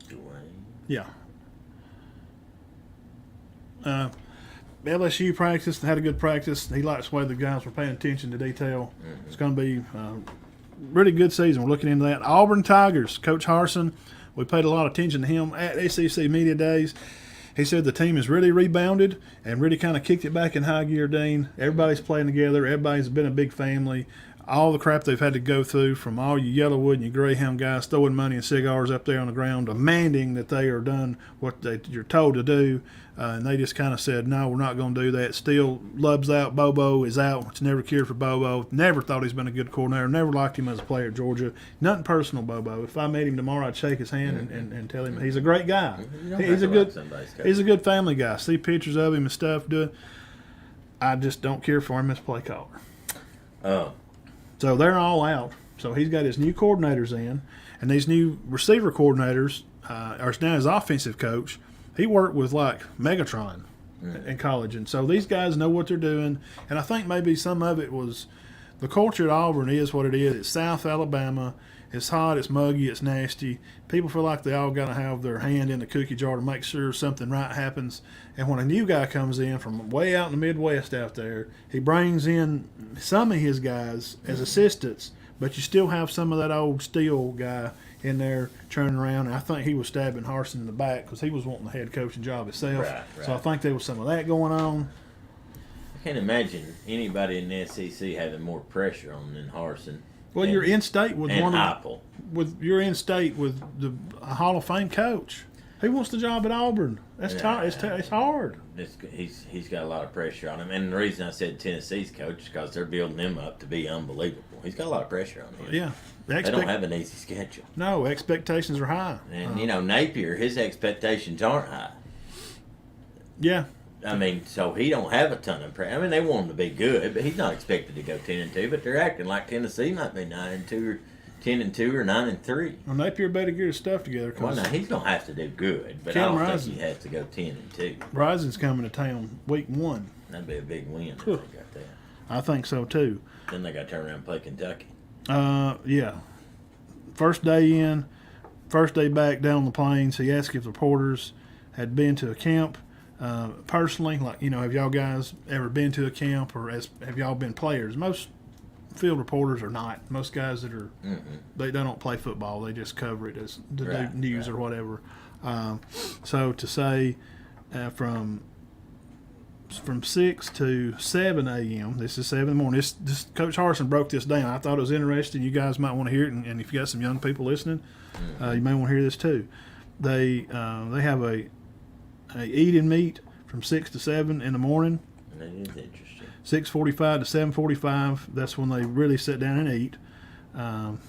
Dwayne. Yeah. LSU practiced, had a good practice. He likes the way the guys were paying attention to detail. Mm-hmm. It's going to be a really good season. We're looking into that. Auburn Tigers, Coach Harsin, we paid a lot of attention to him at SEC Media Days. He said the team has really rebounded and really kind of kicked it back in high gear, Dean. Everybody's playing together. Everybody's been a big family. all the crap they've had to go through from all your Yellowwood and your Greyhound guys throwing money and cigars up there on the ground, demanding that they are done what you're told to do. And they just kind of said, no, we're not going to do that. Still, Lub's out. Bobo is out. It's never cured for Bobo. Never thought he's been a good coordinator. Never liked him as a player at Georgia. Nothing personal, Bobo. If I met him tomorrow, I'd shake his hand and tell him he's a great guy. He's a good family guy. See pictures of him and stuff. I just don't care for him as play caller. Oh. So they're all out. So he's got his new coordinators in, and these new receiver coordinators are now his offensive coach. He worked with like Megatron in college, and so these guys know what they're doing. And I think maybe some of it was the culture at Auburn is what it is. It's South Alabama. It's hot. It's muggy. It's nasty. People feel like they all got to have their hand in the cookie jar to make sure something right happens. And when a new guy comes in from way out in the Midwest out there, he brings in some of his guys as assistants, but you still have some of that old steel guy in there turning around. And I think he was stabbing Harsin in the back because he was wanting the head coaching job himself. Right. So I think there was some of that going on. I can't imagine anybody in the SEC having more pressure on than Harsin. Well, you're in state with and one Apple. You're in state with a Hall of Fame coach. Who wants the job at Auburn? That's it's hard. He's got a lot of pressure on him, and the reason I said Tennessee's coach is because they're building him up to be unbelievable. He's got a lot of pressure on him. Yeah, they don't have an easy schedule. No, expectations are high. And Napier, his expectations aren't high. Yeah. I mean, so he don't have a ton of pressure. I mean, they want him to be good, but he's not expected to go 10-2. But they're acting like Tennessee might be 9-2 or 10-2 or 9-3. Well, Napier better get his stuff together. Well, now he's gonna have to do good, but I don't think he has to go 10-2. Rising's coming to town week 1. That'd be a big win if they got that. I think so too. Then they got to turn around and play Kentucky. Yeah. First day in, first day back down on the plains. He asked if the reporters had been to a camp. Personally, like, have y'all guys ever been to a camp, or have y'all been players? Most field reporters are not. Most guys that are, they don't play football. They just cover it as do news or whatever. So to say from 6 to 7 a.m., this is 7 in the morning. This Coach Harsin broke this down. I thought it was interesting. You guys might want to hear it, and if you got some young people listening, you may want to hear this too. They have a eat and meet from 6 to 7 in the morning. That is interesting. 6:45 to 7:45. That's when they really sit down and eat.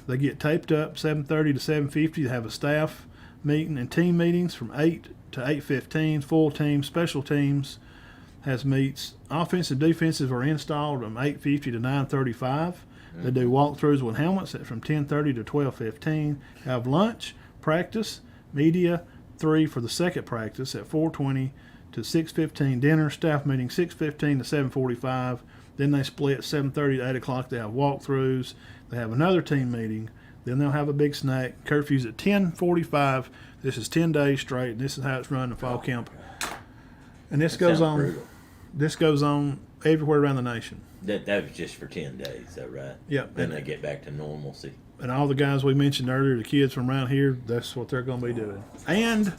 They get taped up 7:30 to 7:50. They have a staff meeting and team meetings from 8 to 8:15. Full team, special teams has meets. Offensive, defensive are installed from 8:50 to 9:35. They do walkthroughs with helmets from 10:30 to 12:15. Have lunch, practice, media. 3 for the second practice at 4:20 to 6:15. Dinner, staff meeting 6:15 to 7:45. Then they split 7:30 to 8 o'clock. They have walkthroughs. They have another team meeting. Then they'll have a big snack. Curfew's at 10:45. This is 10 days straight. And this is how it's run in fall camp. And this goes on. Brutal. This goes on everywhere around the nation. That was just for 10 days, though, right? Yep. Then they get back to normalcy. And all the guys we mentioned earlier, the kids from around here, that's what they're going to be doing. And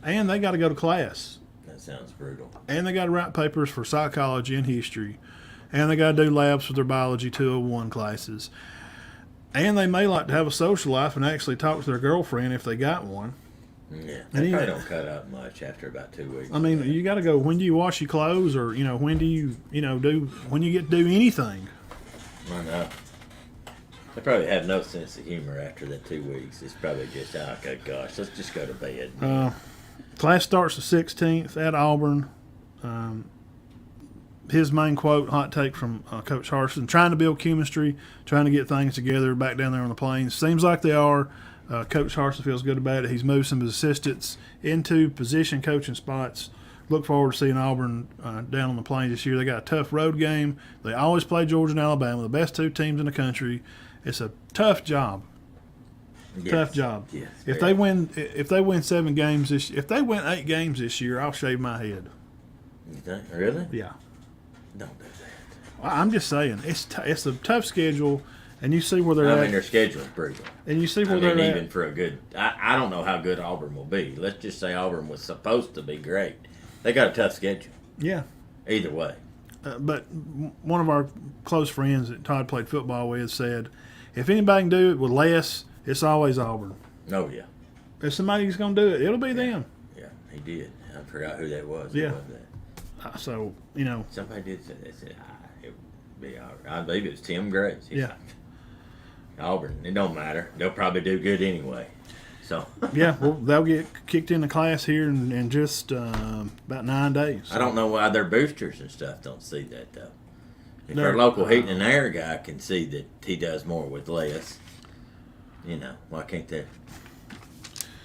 they got to go to class. That sounds brutal. And they got to write papers for psychology and history. And they got to do labs for their biology 201 classes. And they may like to have a social life and actually talk to their girlfriend if they got one. Yeah, they probably don't cut up much after about 2 weeks. I mean, you got to go, when do you wash your clothes, or, when do you, when you get to do anything? I know. They probably have no sense of humor after that 2 weeks. It's probably just, okay, gosh, let's just go to bed. Class starts the 16th at Auburn. His main quote, hot take from Coach Harsin, trying to build chemistry, trying to get things together back down there on the plains. Seems like they are. Coach Harsin feels good about it. He's moved some of his assistants into position coaching spots. Look forward to seeing Auburn down on the plains this year. They got a tough road game. They always play Georgia and Alabama, the best 2 teams in the country. It's a tough job. Yes. Tough job. Yes, if they win 7 games if they win 8 games this year, I'll shave my head. You think? Really? Yeah. Don't do that. I'm just saying, it's a tough schedule. And you see where they're at. I mean, their schedule's brutal. And you see where they're at. Even for a good, I don't know how good Auburn will be. Let's just say Auburn was supposed to be great. They got a tough schedule. Yeah. Either way. but one of our close friends that Todd played football with said, if anybody can do it with less, it's always Auburn. Oh, yeah. If somebody's going to do it, it'll be them. Yeah, he did. I forgot who that was. Yeah. Who was that? So, you know. Somebody did say, they said, it would be all right. I believe it was Tim Grace. He's Yeah. like, Auburn, it don't matter. They'll probably do good anyway. So Yeah, well, they'll get kicked into class here in just about 9 days. I don't know why their boosters and stuff don't see that, though. If They're- our local heating and air guy can see that he does more with less, you know, why can't they?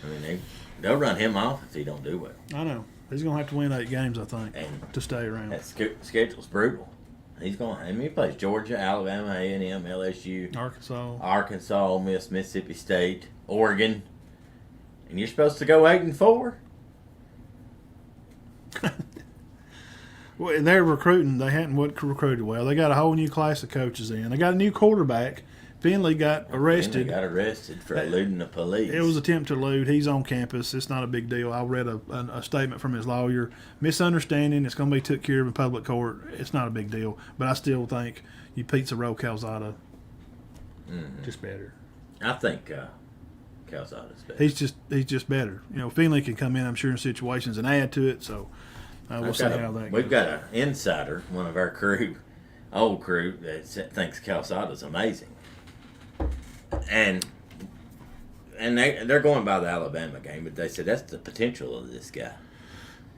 I mean, they'll run him off if he don't do well. I know. He's going to have to win 8 games, I think, And to stay around. that schedule's brutal. He's going. I mean, he plays Georgia, Alabama, A&M, LSU, Arkansas, Ole Miss, Mississippi State, Oregon, and you're supposed to go 8-4. Well, and they're recruiting. They hadn't recruited well. They got a whole new class of coaches in. They got a new quarterback. Finley got arrested. He got arrested for eluding the police. It was an attempt to elude. He's on campus. It's not a big deal. I read a statement from his lawyer. Misunderstanding. It's going to be took care of in public court. It's not a big deal. But I still think you pizza roll Calzada just better. I think Calzada's better. He's just better. You know, Finley can come in, I'm sure, in situations and add to it. So we'll see how that goes. We've got an insider, one of our crew, old crew, that thinks Calzada's amazing. And they're going by the Alabama game, but they said that's the potential of this guy.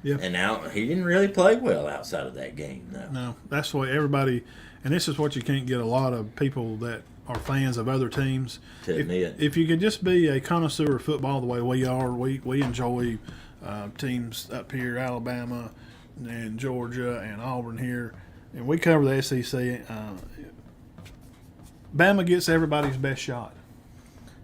Yeah. And now he didn't really play well outside of that game, though. No, that's why everybody, and this is what you can't get a lot of people that are fans of other teams to admit. If you could just be a connoisseur of football the way we are, we enjoy teams up here, Alabama and Georgia and Auburn here, and we cover the SEC. Bama gets everybody's best shot.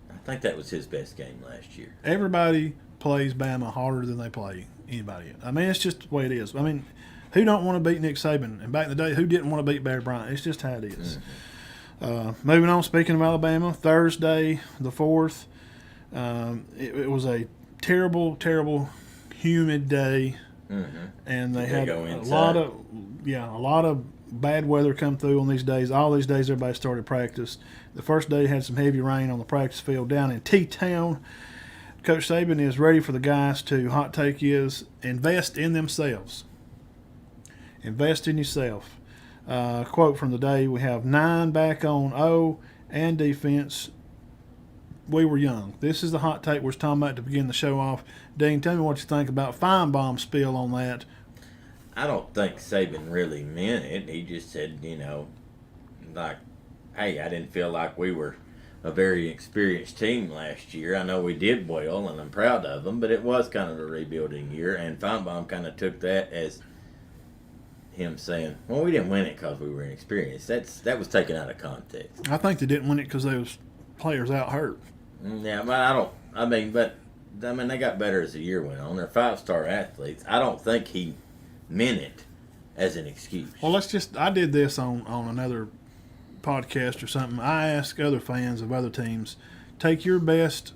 I think that was his best game last year. Everybody plays Bama harder than they play anybody else. I mean, it's just the way it is. I mean, who don't want to beat Nick Saban? And back in the day, who didn't want to beat Barry Bryant? It's just how it is. Moving on, speaking of Alabama, Thursday the 4th, it was a terrible, terrible, humid day, and they had a lot of bad weather come through on these days. All these days, everybody started practice. The first day had some heavy rain on the practice field down in T-Town. Coach Saban is ready for the guys to, hot take is, invest in themselves. Invest in yourself. Quote from the day, we have 9 back on O and defense. We were young. This is the hot take we're talking about to begin the show off. Dean, tell me what you think about Feinbaum's spiel on that. I don't think Saban really meant it. He just said, like, hey, I didn't feel like we were a very experienced team last year. I know we did well, and I'm proud of them, but it was kind of a rebuilding year, and Feinbaum kind of took that as him saying, well, we didn't win it because we were inexperienced. That was taken out of context. I think they didn't win it because there was players out hurt. Yeah, but they got better as the year went on. They're 5-star athletes. I don't think he meant it as an excuse. Well, I did this on another podcast or something. I ask other fans of other teams, take your best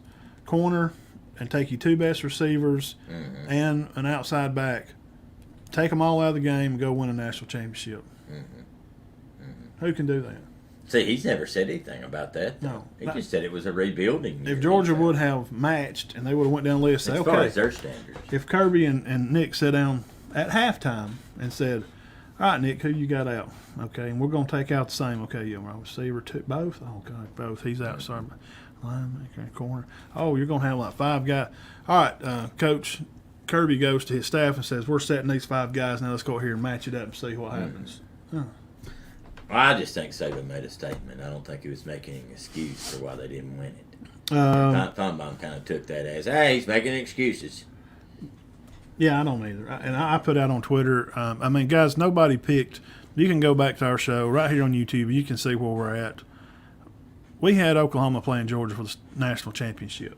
corner and take your 2 best receivers and an outside back. Take them all out of the game and go win a national championship. Who can do that? See, he's never said anything about that. No. He just said it was a rebuilding year. If Georgia would have matched and they would have went down the list, as say, far okay, as their standards. if Kirby and Nick sat down at halftime and said, all right, Nick, who you got out? Okay, and we're going to take out the same. Okay, you want receiver 2, both? Oh, God, both. He's out. Sorry. Linebacker, corner. Oh, you're going to have like 5 guys. All right, Coach Kirby goes to his staff and says, we're setting these 5 guys. Now let's go here and match it up and see what happens. Well, I just think Saban made a statement. I don't think he was making an excuse for why they didn't win it. Feinbaum kind of took that as, hey, he's making excuses. Yeah, I don't either. And I put out on Twitter, guys, nobody picked. You can go back to our show right here on YouTube. You can see where we're at. We had Oklahoma playing Georgia for the national championship.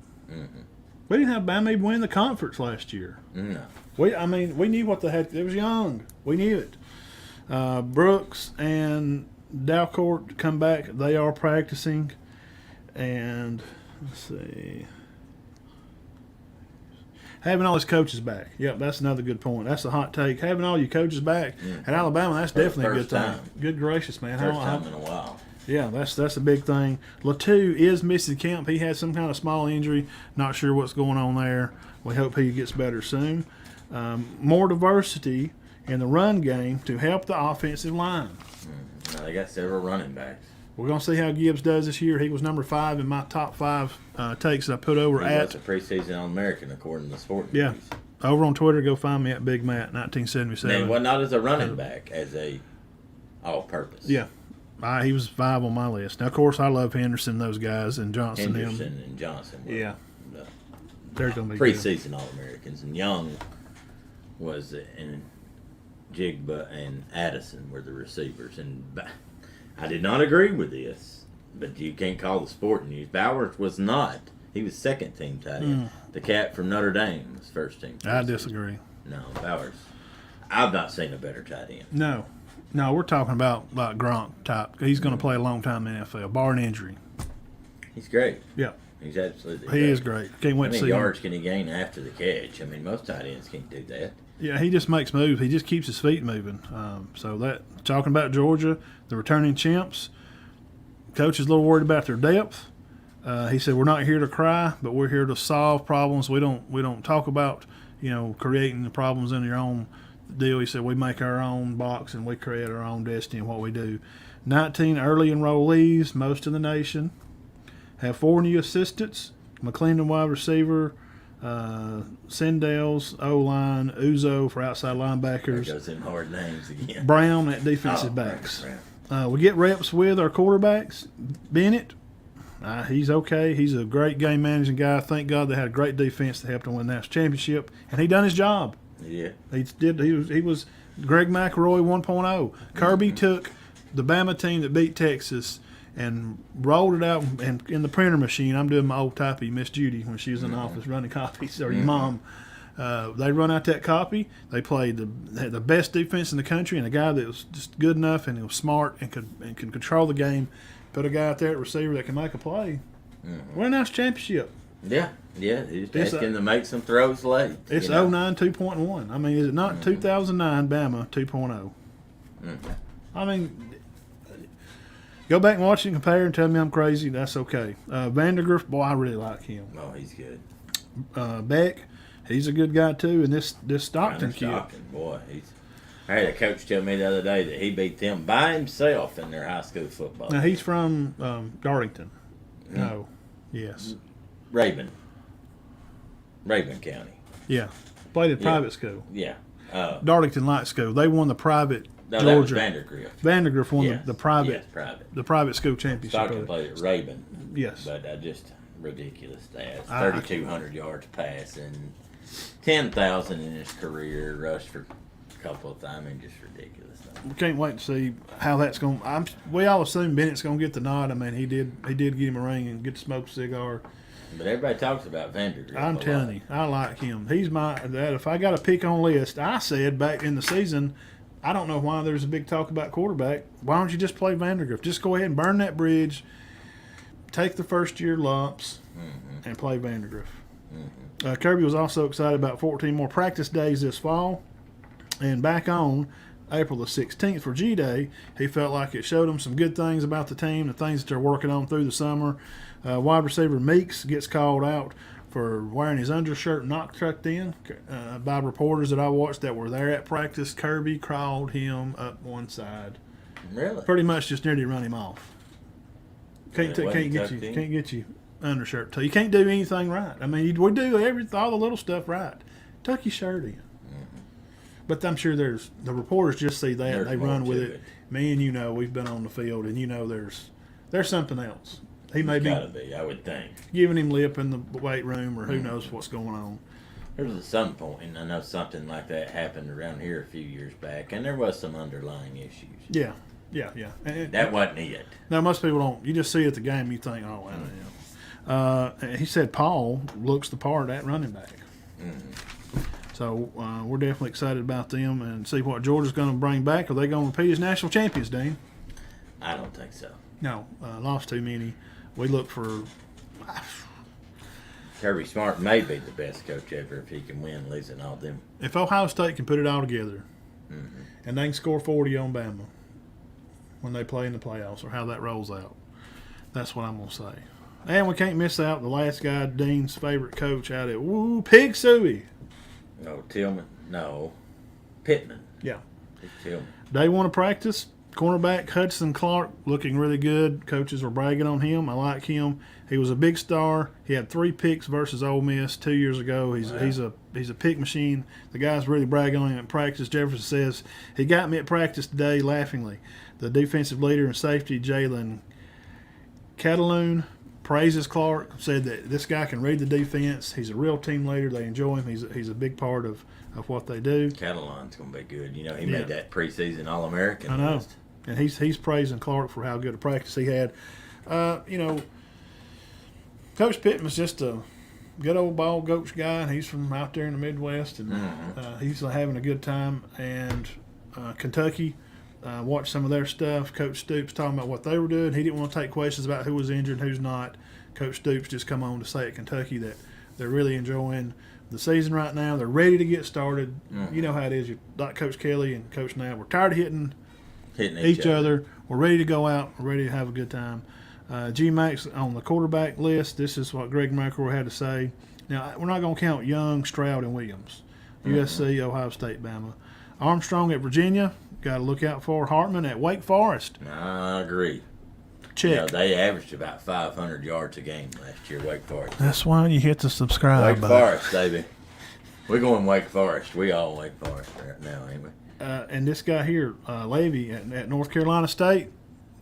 We didn't have Bama even win the conference last year. No. We knew what the heck. It was young. We knew it. Brooks and Dalcourt come back. They are practicing. And let's see. Having all his coaches back. Yep, that's another good point. That's a hot take. Having all your coaches back at Alabama, that's definitely a good thing. Good gracious, man. First time in a while. Yeah, that's a big thing. Latu is missing camp. He had some kind of small injury. Not sure what's going on there. We hope he gets better soon. More diversity in the run game to help the offensive line. Now they got several running backs. We're going to see how Gibbs does this year. He was number 5 in my top 5 takes that I put over He was a preseason All-American according to the Sporting Yeah. News. Over on Twitter, go find me at Big Matt 1977. And well, not as a running back, as a all-purpose. Yeah. He was 5 on my list. Now, of course, I love Henderson, those guys, and Johnson. Henderson and Johnson. Yeah. The They're going to be preseason All-Americans. And Young was in Jigba and Addison were the receivers. And I did not agree with this, but you can't call the Sporting News. Bowers was not. He was second-team tight end. The cat from Notre Dame was first-team. I disagree. No, Bowers. I've not seen a better tight end. No, we're talking about like Gronk type. He's going to play a long time in the NFL, barring injury. He's great. Yeah. He's absolutely He is great. Can't wait How to see many yards him. can he gain after the catch? I mean, most tight ends can't do that. Yeah, he just makes moves. He just keeps his feet moving. So that talking about Georgia, the returning champs, coach is a little worried about their depth. He said we're not here to cry, but we're here to solve problems. We don't talk about creating the problems in your own deal. He said we make our own box and we create our own destiny in what we do. 19 early enrollees, most in the nation. Have 4 new assistants: McClendon wide receiver, Sendell's O-line, Uzo for outside linebackers. Goes in hard names again. Brown at defensive backs. Brown. We get reps with our quarterbacks. Bennett, he's okay. He's a great game managing guy. Thank God they had a great defense that helped him win that championship, and he done his job. Yeah. He was Greg McElroy 1.0. Kirby took the Bama team that beat Texas and rolled it out, and in the printer machine, I'm doing my old typey, Miss Judy, when she was in the office running copies, or your mom. They run out that copy. They played the best defense in the country, and a guy that was just good enough and he was smart and could control the game. Put a guy out there at receiver that can make a play. Win a nice championship. Yeah. He's asking to make some throws late. It's 09 2.1. I mean, is it not 2009 Bama 2.0? I mean, go back and watch it and compare and tell me I'm crazy. That's okay. Vandergrift, boy, I really like him. Oh, he's good. Beck, he's a good guy too. And this Stockton kid. Boy, I had a coach tell me the other day that he beat them by himself in their high school football. Now, he's from Darlington. No. Yes. Raven County. Yeah. Played at private school. Yeah. Darlington Light School. They won the private No, Georgia. that was Vandergrift. Vandergrift won Yes. the private. Yes, private. The private school championship. Stockton played at Raven. Yes. But just ridiculous stats. 3,200 yards passing, 10,000 in his career, rushed for a couple of times, and just ridiculous stuff. We can't wait to see how that's going. We all assume Bennett's going to get the nod. I mean, he did get him a ring and get to smoke a cigar. But everybody talks about Vandergrift. I'm telling you, I like him. He's that. If I got to pick on list, I said back in the season, I don't know why there's a big talk about quarterback. Why don't you just play Vandergrift? Just go ahead and burn that bridge, take the first year lumps, and play Vandergrift. Kirby was also excited about 14 more practice days this fall. And back on April the 16th for G-Day, he felt like it showed him some good things about the team, the things that they're working on through the summer. Wide receiver Meeks gets called out for wearing his undershirt not tucked in by reporters that I watched that were there at practice. Kirby crawled him up one side. Really? Pretty much just nearly run him off. Can't get you undershirt. You can't do anything right. I mean, we do all the little stuff right. Tuck your shirt in. But I'm sure the reporters just see that and they run with it. Me and we've been on the field and there's something else. He may be, I would think, giving him lip in the weight room, or who knows what's going on. There was at some point, and I know something like that happened around here a few years back, and there was some underlying issues. Yeah. And that wasn't it. Now, most people don't. You just see at the game, you think, oh, wow. He said Paul looks the part at running back. So we're definitely excited about them and see what Georgia's going to bring back. Are they going to repeat as national champions, Dean? I don't think so. No, lost too many. We look for Kirby Smart may be the best coach ever if he can win, losing all them. If Ohio State can put it all together, and they can score 40 on Bama when they play in the playoffs, or how that rolls out, that's what I'm going to say. And we can't miss out the last guy, Dean's favorite coach out at Pig Suey. No, Tillman. No, Pittman. Yeah. Tillman. Day one of practice, cornerback Hudson Clark looking really good. Coaches were bragging on him. I like him. He was a big star. He had 3 picks versus Ole Miss 2 years ago. He's a pick machine. The guys really bragging on him at practice. Jefferson says he got me at practice today laughingly. The defensive leader and safety Jalen Cataloon praises Clark, said that this guy can read the defense. He's a real team leader. They enjoy him. He's a big part of what they do. Catalan's going to be good. You know, he made that preseason All-American list. And he's praising Clark for how good a practice he had. You know, Coach Pittman's just a good old ball coach guy, and he's from out there in the Midwest, and he's having a good time. And Kentucky, watched some of their stuff. Coach Stoops talking about what they were doing. He didn't want to take questions about who was injured and who's not. Coach Stoops just come on to say at Kentucky that they're really enjoying the season right now. They're ready to get started. You know how it is. Like Coach Kelly and Coach Knapp, we're tired of hitting each other. We're ready to go out. We're ready to have a good time. G-Max on the quarterback list. This is what Greg McElroy had to say. Now, we're not going to count Young, Stroud, and Williams. USC, Ohio State, Bama. Armstrong at Virginia. Got to look out for Hartman at Wake Forest. I agree. Check. You know, they averaged about 500 yards a game last year, Wake Forest. That's why you hit the subscribe Wake button. Forest, baby. We're going Wake Forest. We all Wake Forest right now, ain't we? And this guy here, Levy at North Carolina State,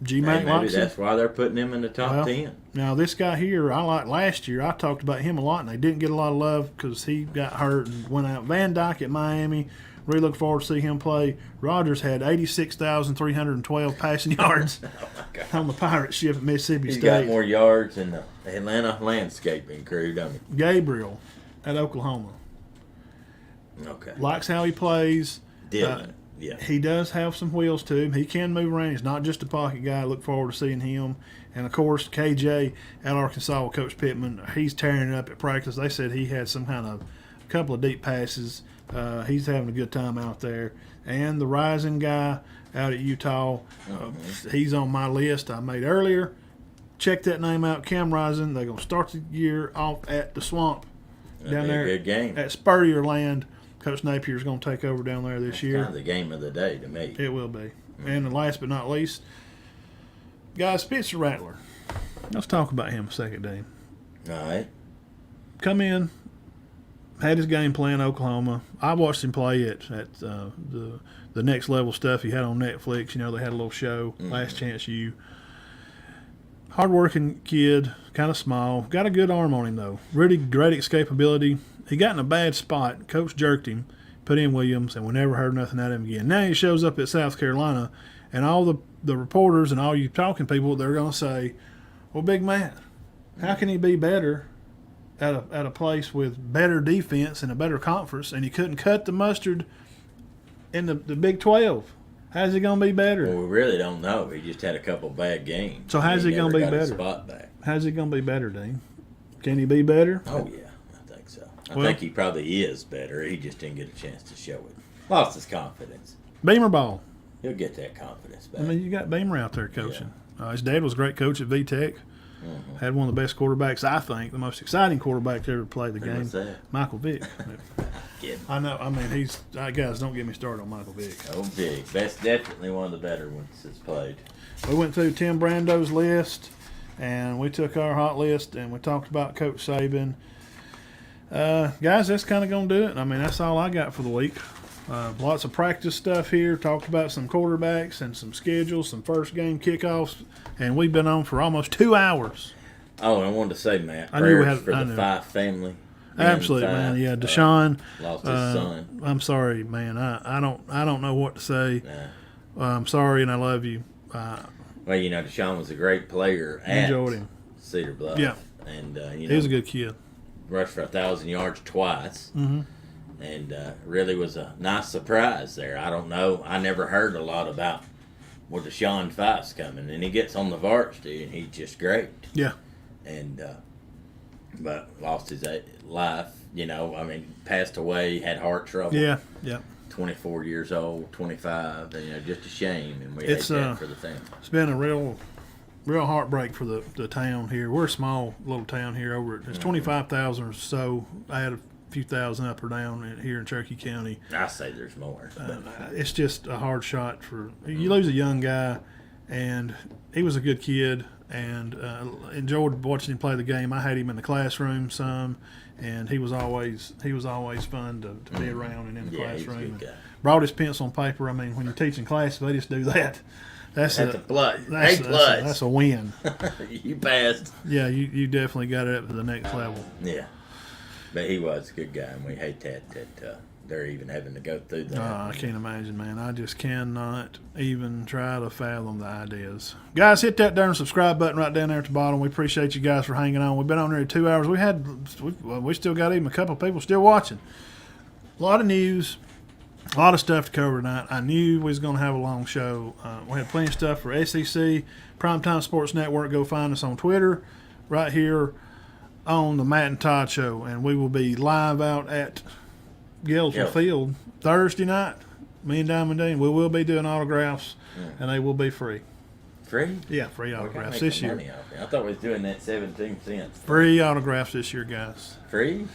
G-Mac maybe likes that's him. why they're putting him in the top 10. Now, this guy here, I liked last year. I talked about him a lot, and they didn't get a lot of love because he got hurt and went out. Van Dyke at Miami. Really look forward to see him play. Rogers had 86,312 passing yards on the pirate ship at Mississippi State. He's got more yards than the Atlanta landscaping crew, don't he? Gabriel at Oklahoma. Okay. Likes how he plays. Dylan, yeah. He does have some wheels to him. He can move around. He's not just a pocket guy. I look forward to seeing him. And, of course, KJ at Arkansas with Coach Pittman. He's tearing it up at practice. They said he had some kind of couple of deep passes. He's having a good time out there. And the rising guy out at Utah, he's on my list I made earlier. Check that name out, Cam Rising. They're going to start the year off at the Swamp down there good game. at Spurrier Land. Coach Napier's going to take over down there this year. Kind of the game of the day to me. It will be. And last but not least, guys, Spencer Rattler. Let's talk about him a second, Dean. All right. Come in, had his game plan Oklahoma. I watched him play at the Next Level stuff he had on Netflix. You know, they had a little show, Last Chance U. Hard-working kid, kind of small. Got a good arm on him, though. Really great escapability. He got in a bad spot. Coach jerked him, put in Williams, and we never heard nothing out of him again. Now he shows up at South Carolina, and all the reporters and all you talking people, they're going to say, well, big man, how can he be better at a place with better defense and a better conference, and he couldn't cut the mustard in the Big 12? How's he going to be better? Well, we really don't know. He just had a couple bad games. So how's he going to be got his better? Spot back. How's he going to be better, Dean? Can he be better? Oh, yeah. I think so. I think he probably is better. He just didn't get a chance to show it. Lost his confidence. Beamer ball. He'll get that confidence back. I mean, you got Beamer out there coaching. Yeah. His dad was a great coach at VTech. Had one of the best quarterbacks, I think, the most exciting quarterback to ever play the game. Michael Vick. I know. I mean, guys, don't get me started on Michael Vick. Oh, Vick. That's definitely one of the better ones that's played. We went through Tim Brando's list, and we took our hot list, and we talked about Coach Saban. Guys, that's kind of going to do it. I mean, that's all I got for the week. Lots of practice stuff here. Talked about some quarterbacks and some schedules, some first game kickoffs, and we've been on for almost 2 hours. Oh, and I wanted to say, Matt, I knew we had for the Fife family. Absolutely, man. Yeah, Deshaun lost his son. I'm sorry, man. I don't know what to say. Nah. I'm sorry, and I love you. Well, you know, Deshaun was a great player at enjoyed him. Cedar Bluff. Yeah, and he was a good kid. Rushed for 1,000 yards twice. Mm-hmm. And really was a nice surprise there. I don't know. I never heard a lot about where Deshaun Fife's coming. And he gets on the varsity, and he's just great. Yeah. And but lost his life. You know, I mean, passed away, had heart trouble. Yeah. 24 years old, 25. And, you know, just a shame, and we hate It's that for the family. It's been a real heartbreak for the town here. We're a small little town here. It's 25,000 or so. I had a few thousand up or down here in Cherokee County. I say there's more. It's just a hard shot for you lose a young guy, and he was a good kid, and enjoyed watching him play the game. I had him in the classroom some, and he was always fun to be around and in the classroom. He was a good guy. Brought his pencil and paper. I mean, when you're teaching classes, they just do that. That's a plus. That's a win. You passed. Yeah, you definitely got it up to the next level. Yeah. But he was a good guy, and we hate that they're even having to go through that. I can't imagine, man. I just cannot even try to fathom the ideas. Guys, hit that darn subscribe button right down there at the bottom. We appreciate you guys for hanging on. We've been on there 2 hours. We still got even a couple of people still watching. A lot of news, a lot of stuff to cover tonight. I knew we was going to have a long show. We had plenty of stuff for SEC, Primetime Sports Network. Go find us on Twitter right here on the Matt and Todd Show, and we will be live out at Gaylesville Field Thursday night. Me and Diamond Dean, we will be doing autographs, and they will be free. Free? Yeah, free autographs this year. I thought we was doing that 17 cents. Free autographs this year, guys. Free?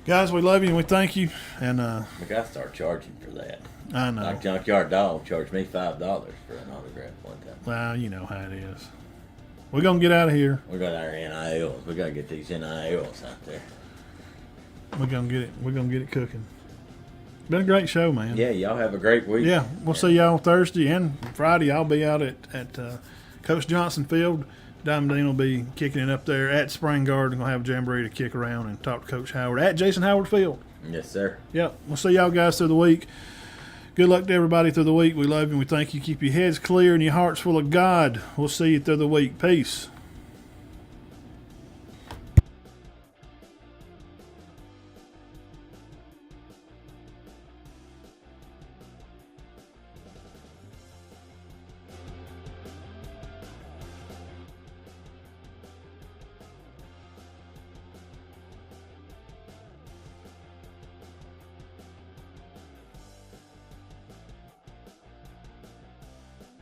Guys, we love you and we thank you. And we got to start charging for that. I know. Like Junkyard Dog charged me $5 for an autograph one time. Well, you know how it is. We're going to get out of here. We got our NILs. We got to get these NILs out there. We're going to get it. We're going to get it cooking. Been a great show, man. Yeah, y'all have a great week. Yeah, we'll see y'all Thursday and Friday. I'll be out at Coach Johnson Field. Diamond Dean will be kicking it up there at Spring Garden. We'll have a Jamboree to kick around and talk to Coach Howard at Jason Howard Field. Yes, sir. Yep. We'll see y'all guys through the week. Good luck to everybody through the week. We love you and we thank you. Keep your heads clear and your hearts full of God. We'll see you through the week. Peace.